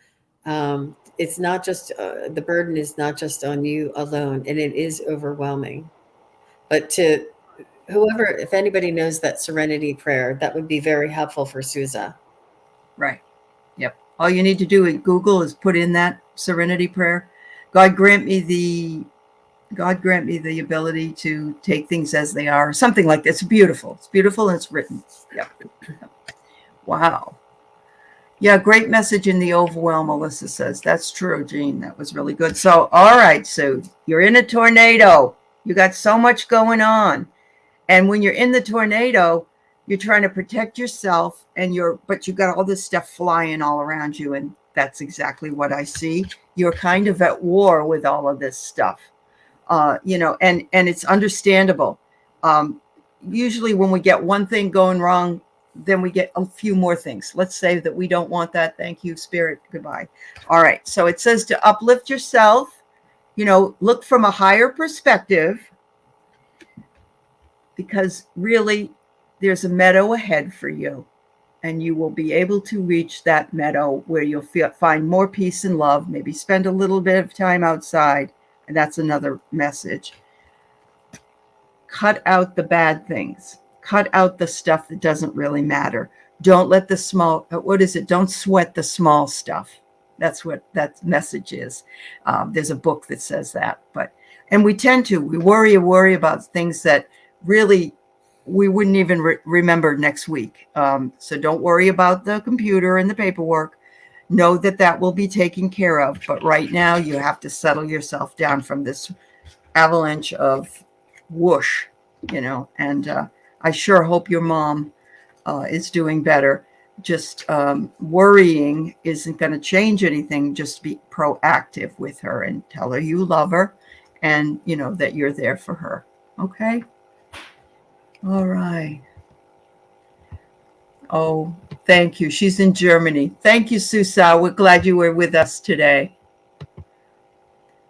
It's not just the burden is not just on you alone, and it is overwhelming. But to whoever, if anybody knows that serenity prayer, that would be very helpful for Souza. Right. Yep. All you need to do in Google is put in that serenity prayer. God grant me the ability to take things as they are. Something like that. It's beautiful. It's beautiful, and it's written. Yep. Wow. Yeah, great message in the overwhelm, Alyssa says. That's true, Jean. That was really good. So, all right, Sue, you're in a tornado. You got so much going on. And when you're in the tornado, you're trying to protect yourself, but you got all this stuff flying all around you. And that's exactly what I see. You're kind of at war with all of this stuff, and it's understandable. Usually when we get one thing going wrong, then we get a few more things. Let's say that we don't want that. Thank you, Spirit. Goodbye. All right. So it says to uplift yourself, look from a higher perspective, because really there's a meadow ahead for you, and you will be able to reach that meadow where you'll find more peace and love, maybe spend a little bit of time outside. And that's another message. Cut out the bad things. Cut out the stuff that doesn't really matter. Don't let don't sweat the small stuff. That's what that message is. There's a book that says that. And we worry about things that really we wouldn't even remember next week. So don't worry about the computer and the paperwork. know that that will be taken care of. But right now, you have to settle yourself down from this avalanche of whoosh, and I sure hope your mom is doing better. Just worrying isn't going to change anything. Just be proactive with her and tell her you love her and, that you're there for her. Okay? All right. Oh, thank you. She's in Germany. Thank you, Susa. We're glad you were with us today.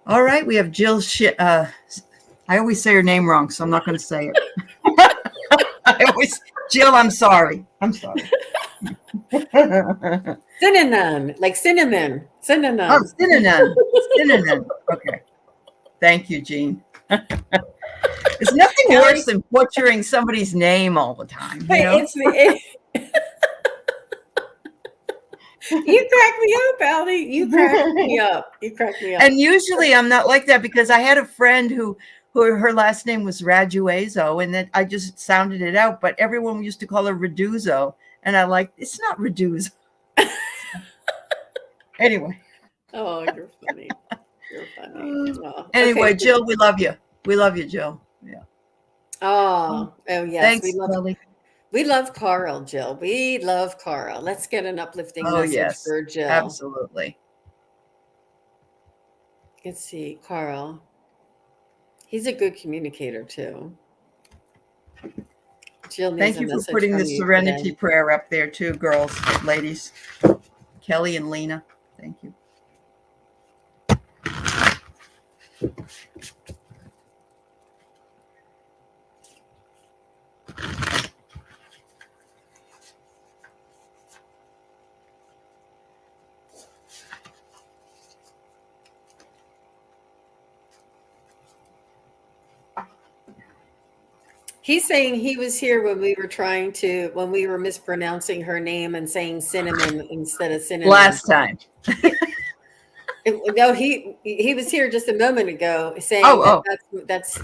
All right. We have Jill. I always say her name wrong, so I'm not going to say it. Jill, I'm sorry. Synonym, like cinnamon. Synonym. Oh, synonym. Okay. Thank you, Jean. There's nothing worse than butchering somebody's name all the time. You crack me up, Aley. You crack me up. And usually I'm not like that because I had a friend who her last name was Raduezo, and then I just sounded it out. But everyone used to call her Reduzo, and it's not Reduzo. Anyway. Oh, you're funny. Oh, anyway, okay. Jill, we love you. We love you, Jill. Yeah. Oh yes. Thanks, we love Carl, Jill. We love Carl. Let's get an uplifting message for Jill. Absolutely. Let's see, Carl. He's a good communicator too. Jill needs Thank you for putting the serenity prayer up there too, girls, ladies. Kelly and Lena. Thank you. He's saying he was here when we were mispronouncing her name and saying cinnamon instead of cinnamon. Last time. No, he was here just a moment ago saying that's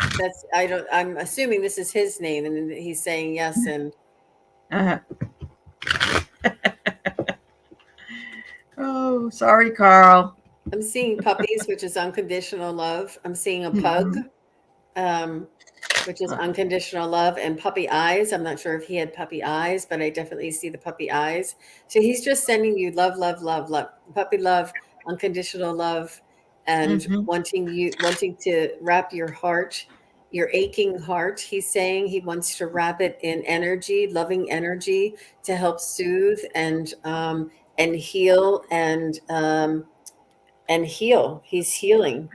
I'm assuming this is his name, and he's saying yes and Oh, sorry, Carl. I'm seeing puppies, which is unconditional love. I'm seeing a pug, which is unconditional love, and puppy eyes. I'm not sure if he had puppy eyes, but I definitely see the puppy eyes. So he's just sending you love, love, love, love, puppy love, unconditional love, and wanting to wrap your heart, your aching heart. He's saying he wants to wrap it in energy, loving energy, to help soothe and heal and heal. He's healing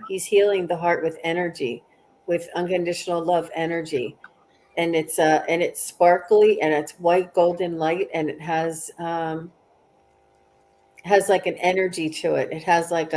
the heart with energy, with unconditional love energy. And it's sparkly, and it's white golden light, and it has like an energy to it. It has like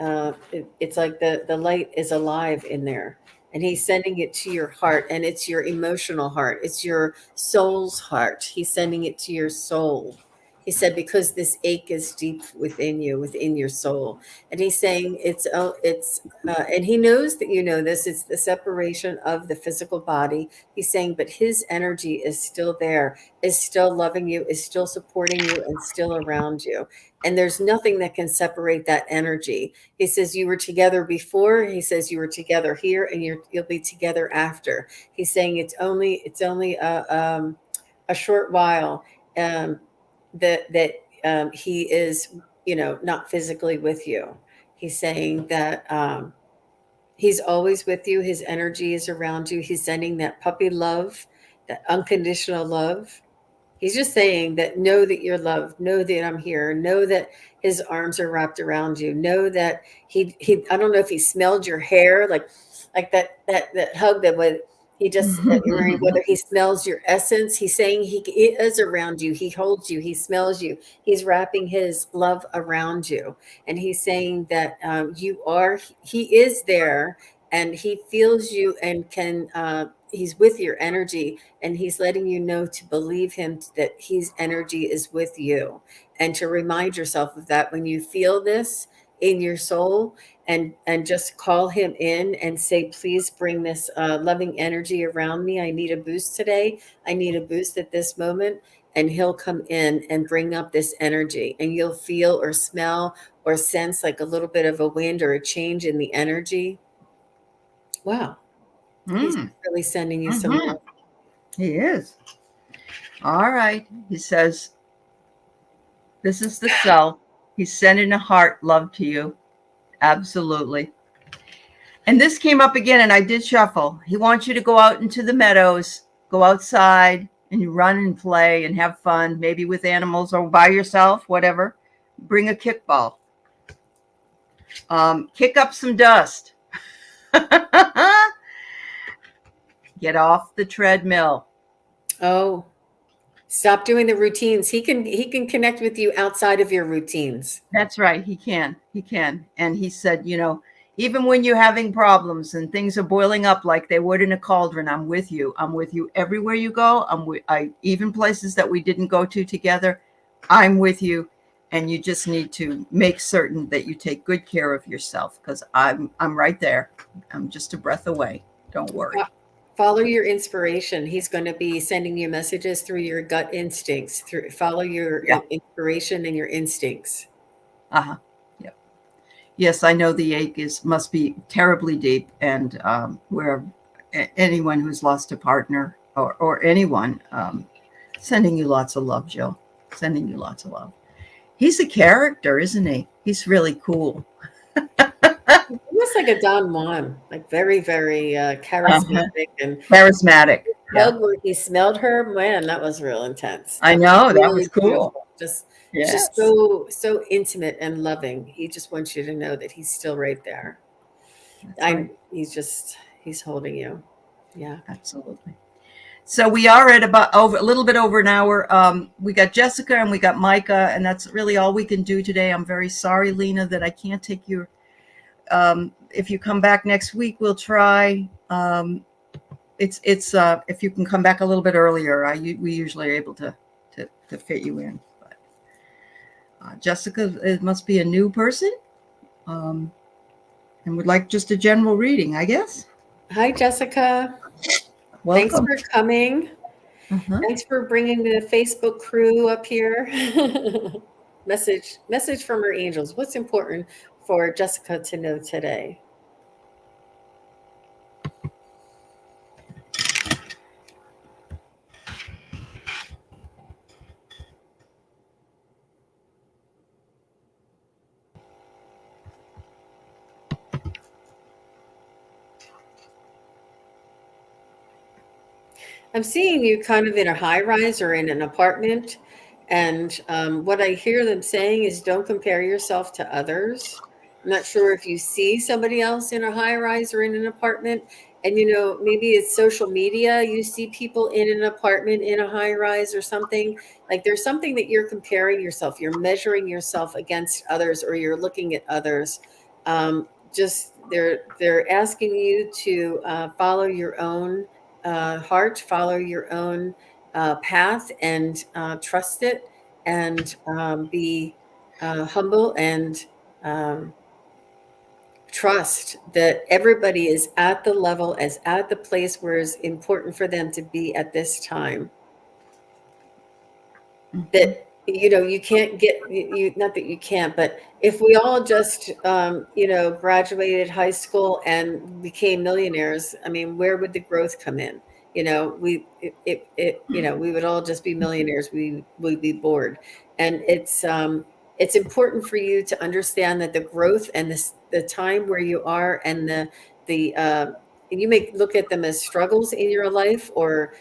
it's like the light is alive in there, and he's sending it to your heart, and it's your emotional heart. It's your soul's heart. He's sending it to your soul. He said, because this ache is deep within you, within your soul. And he's saying and he knows that you know this, it's the separation of the physical body. He's saying, but his energy is still there, is still loving you, is still supporting you, and still around you. And there's nothing that can separate that energy. He says, you were together before. He says, you were together here, and you'll be together after. He's saying it's only a short while. That he is, not physically with you. He's saying that he's always with you. His energy is around you. He's sending that puppy love, that unconditional love. He's just saying that, know that you're loved, know that I'm here, know that his arms are wrapped around you, know that he I don't know if he smelled your hair, like that hug that was. He just, whether he smells your essence, he's saying he is around you. He holds you. He smells you. He's wrapping his love around you. And he's saying that he is there, and he feels you and he's with your energy, and he's letting you know to believe him, that his energy is with you, and to remind yourself of that when you feel this in your soul, and just call him in and say, please bring this loving energy around me. I need a boost today. I need a boost at this moment. and he'll come in and bring up this energy, and you'll feel or smell or sense like a little bit of a wind or a change in the energy. Wow. He's really sending you some love. He is. All right. He says, this is the self. He's sending a heart love to you. Absolutely. And this came up again, and I did shuffle. He wants you to go out into the meadows, go outside, and you run and play and have fun, maybe with animals or by yourself, whatever. Bring a kickball. Kick up some dust. Get off the treadmill. Oh, stop doing the routines. He can connect with you outside of your routines. That's right. He can. And he said, even when you're having problems and things are boiling up like they would in a cauldron, I'm with you. I'm with you everywhere you go. Even places that we didn't go to together, I'm with you. And you just need to make certain that you take good care of yourself, because I'm right there. I'm just a breath away. Don't worry. Follow your inspiration. He's going to be sending you messages through your gut instincts. Follow your inspiration and your instincts. Uh-huh. Yep. Yes, I know the ache must be terribly deep, and where anyone who's lost a partner or anyone, sending you lots of love, Jill. Sending you lots of love. He's a character, isn't he? He's really cool. He looks like a Don Juan, like very, very charismatic and charismatic. Where he smelled her, man, that was real intense. I know, that was cool. Just so intimate and loving. He just wants you to know that he's still right there. Right. He's holding you. Yeah, absolutely. So we are at about a little bit over an hour. We got Jessica and we got Micah, and that's really all we can do today. I'm very sorry, Lena, that I can't take your. If you come back next week, we'll try. It's if you can come back a little bit earlier, we usually are able to fit you in. But Jessica, it must be a new person, and would like just a general reading, I guess. Hi, Jessica. Welcome. Thanks for coming. Thanks for bringing the Facebook crew up here. Message from her angels. What's important for Jessica to know today? I'm seeing you kind of in a high rise or in an apartment. And what I hear them saying is don't compare yourself to others. I'm not sure if you see somebody else in a high rise or in an apartment. And, maybe it's social media. You see people in an apartment in a high rise or something. Like there's something that you're comparing yourself. You're measuring yourself against others, or you're looking at others. They're asking you to follow your own heart, follow your own path, and trust it, and be humble, and trust that everybody is at the level, at the place where it's important for them to be at this time. That you can't get not that you can't, but if we all just graduated high school and became millionaires, I mean, where would the growth come in? We would all just be millionaires. We would be bored. And it's important for you to understand that the growth and the time where you are, and and you may look at them as struggles in your life, or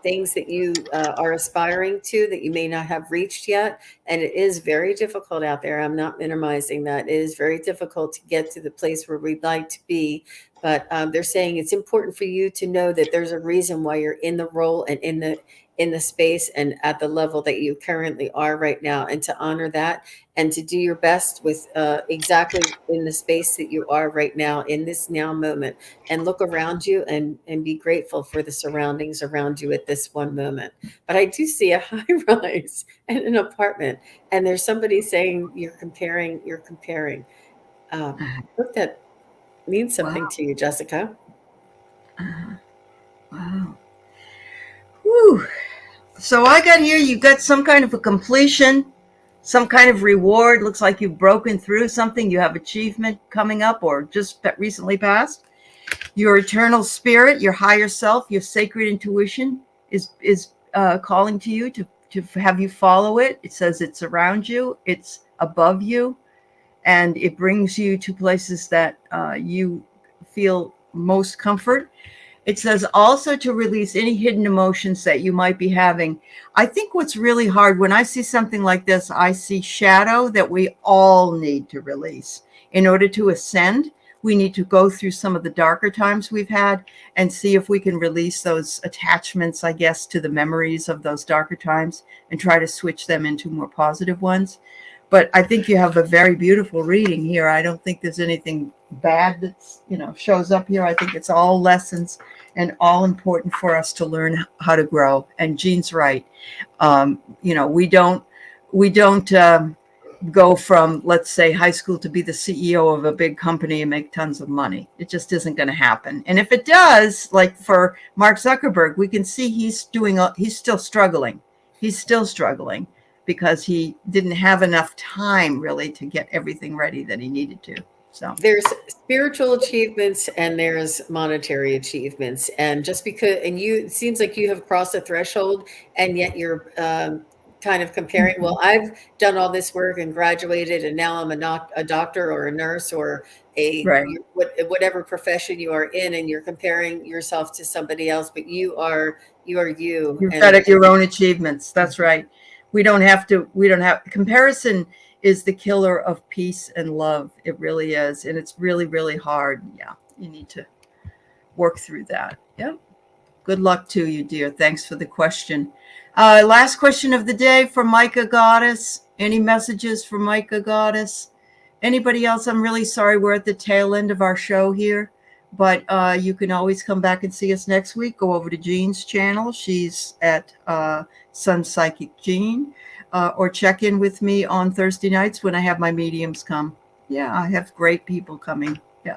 things that you are aspiring to that you may not have reached yet. And it is very difficult out there. I'm not minimizing that. It is very difficult to get to the place where we'd like to be. But they're saying it's important for you to know that there's a reason why you're in the role and in the space and at the level that you currently are right now, and to honor that, and to do your best with exactly in the space that you are right now, in this now moment, and look around you and be grateful for the surroundings around you at this one moment. But I do see a high rise and an apartment, and there's somebody saying you're comparing. Look, that means something to you, Jessica. Wow. Whew. So I got here, you got some kind of a completion, some kind of reward. Looks like you've broken through something. You have achievement coming up or just recently passed. Your eternal spirit, your higher self, your sacred intuition is calling to you to have you follow it. It says it's around you, it's above you, and it brings you to places that you feel most comfort. It says also to release any hidden emotions that you might be having. I think what's really hard when I see something like this, I see shadow that we all need to release. In order to ascend, we need to go through some of the darker times we've had and see if we can release those attachments, I guess, to the memories of those darker times and try to switch them into more positive ones. But I think you have a very beautiful reading here. I don't think there's anything bad that's, shows up here. I think it's all lessons and all important for us to learn how to grow. And Jean's right. We don't go from, let's say, high school to be the CEO of a big company and make tons of money. It just isn't going to happen. And if it does, like for Mark Zuckerberg, we can see he's still struggling. He's still struggling because he didn't have enough time really to get everything ready that he needed to. So there's spiritual achievements and there's monetary achievements. And just because, and it seems like you have crossed a threshold and yet you're kind of comparing, well, I've done all this work and graduated and now I'm a doctor or a nurse or right. whatever profession you are in, and you're comparing yourself to somebody else, but you are you. You've got your own achievements. That's right. We don't have comparison is the killer of peace and love. It really is. And it's really, really hard. Yeah. You need to work through that. Yep. Good luck to you, dear. Thanks for the question. Last question of the day from Micah Goddess. Any messages from Micah Goddess? Anybody else? I'm really sorry. We're at the tail end of our show here, but you can always come back and see us next week. Go over to Jean's channel. She's at SunPsychicJean. Or check in with me on Thursday nights when I have my mediums come. Yeah, I have great people coming. Yeah.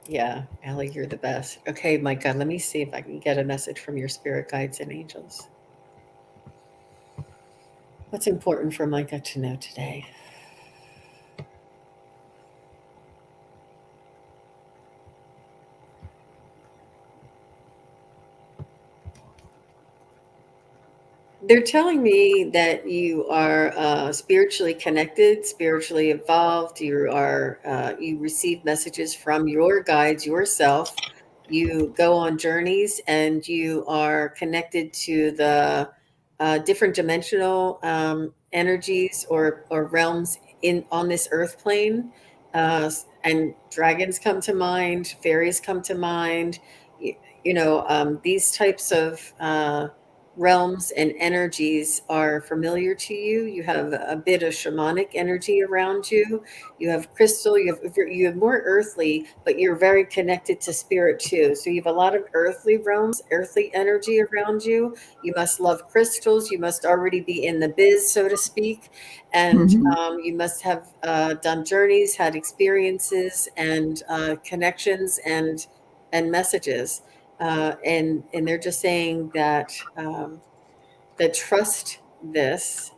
Yeah, Aley, you're the best. Okay, Micah, let me see if I can get a message from your spirit guides and angels. What's important for Micah to know today? They're telling me that you are spiritually connected, spiritually evolved. You receive messages from your guides yourself. You go on journeys, and you are connected to the different dimensional energies or realms on this earth plane. And dragons come to mind, fairies come to mind. These types of realms and energies are familiar to you. You have a bit of shamanic energy around you. You have crystal. You have more earthly, but you're very connected to spirit too. So you have a lot of earthly realms, earthly energy around you. You must love crystals. You must already be in the biz, so to speak, and you must have done journeys, had experiences, and connections, and messages. And they're just saying that trust this,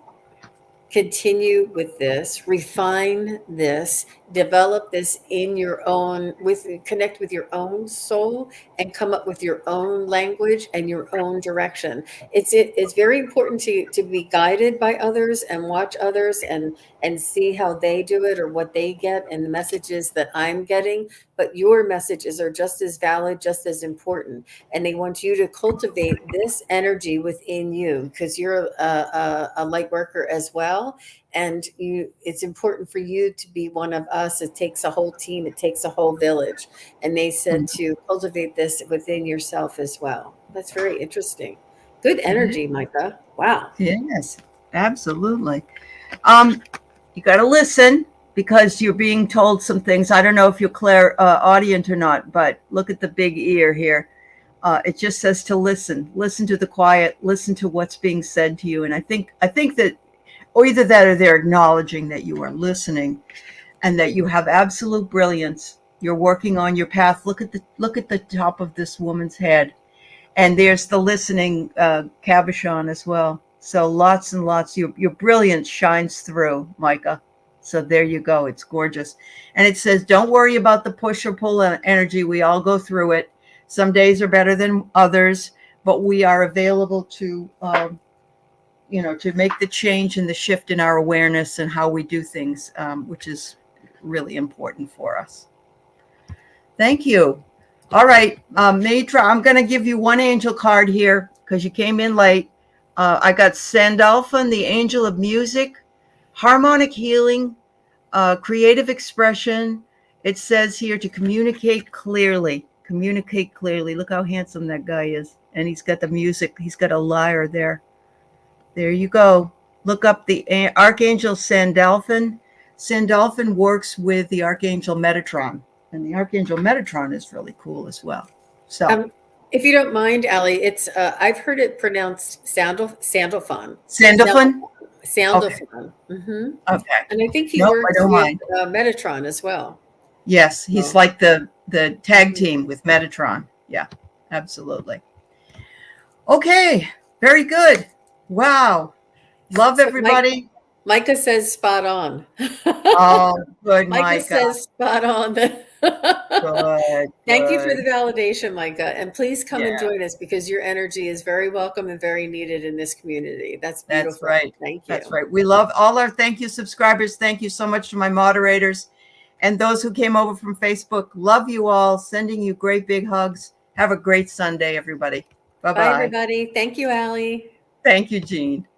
continue with this, refine this, develop this in your own, connect with your own soul and come up with your own language and your own direction. It's very important to be guided by others and watch others and see how they do it or what they get and the messages that I'm getting. But your messages are just as valid, just as important. And they want you to cultivate this energy within you because you're a light worker as well. And it's important for you to be one of us. It takes a whole team. It takes a whole village. And they said to cultivate this within yourself as well. That's very interesting. Good energy, Micah. Wow. Yes, absolutely. You got to listen because you're being told some things. I don't know if you're clairaudient or not, but look at the big ear here. It just says to listen to the quiet, listen to what's being said to you. And I think that, or either that or they're acknowledging that you are listening and that you have absolute brilliance. You're working on your path. Look at the top of this woman's head. And there's the listening cabochon as well. So lots and lots. Your brilliance shines through, Micah. So there you go. It's gorgeous. And it says, don't worry about the push or pull energy. We all go through it. Some days are better than others, but we are available to, to make the change and the shift in our awareness and how we do things, which is really important for us. Thank you. All right, Matra, I'm going to give you one angel card here because you came in late. I got Sandalphon, the angel of music, harmonic healing, creative expression. It says here to communicate clearly. Communicate clearly. Look how handsome that guy is. And he's got the music. He's got a lyre there. There you go. Look up the Archangel Sandalphon. Sandalphon works with the Archangel Metatron. And the Archangel Metatron is really cool as well. So, if you don't mind, Aley, it's I've heard it pronounced Sandalphon. Sandalphon? Sandalphon. Okay. Mm-hmm. Okay. And I think he works with Metatron as well. Yes, he's like the tag team with Metatron. Yeah, absolutely. Okay, very good. Wow. Love everybody. Micah says spot on. Oh, good, Micah. Micah says spot on. Good. Thank you for the validation, Micah. And please come and join us because your energy is very welcome and very needed in this community. That's beautiful. That's right. Thank you. That's right. We love all our thank you subscribers. Thank you so much to my moderators and those who came over from Facebook. Love you all. Sending you great big hugs. Have a great Sunday, everybody. Bye-bye. Bye, everybody. Thank you, Aley. Thank you, Jean.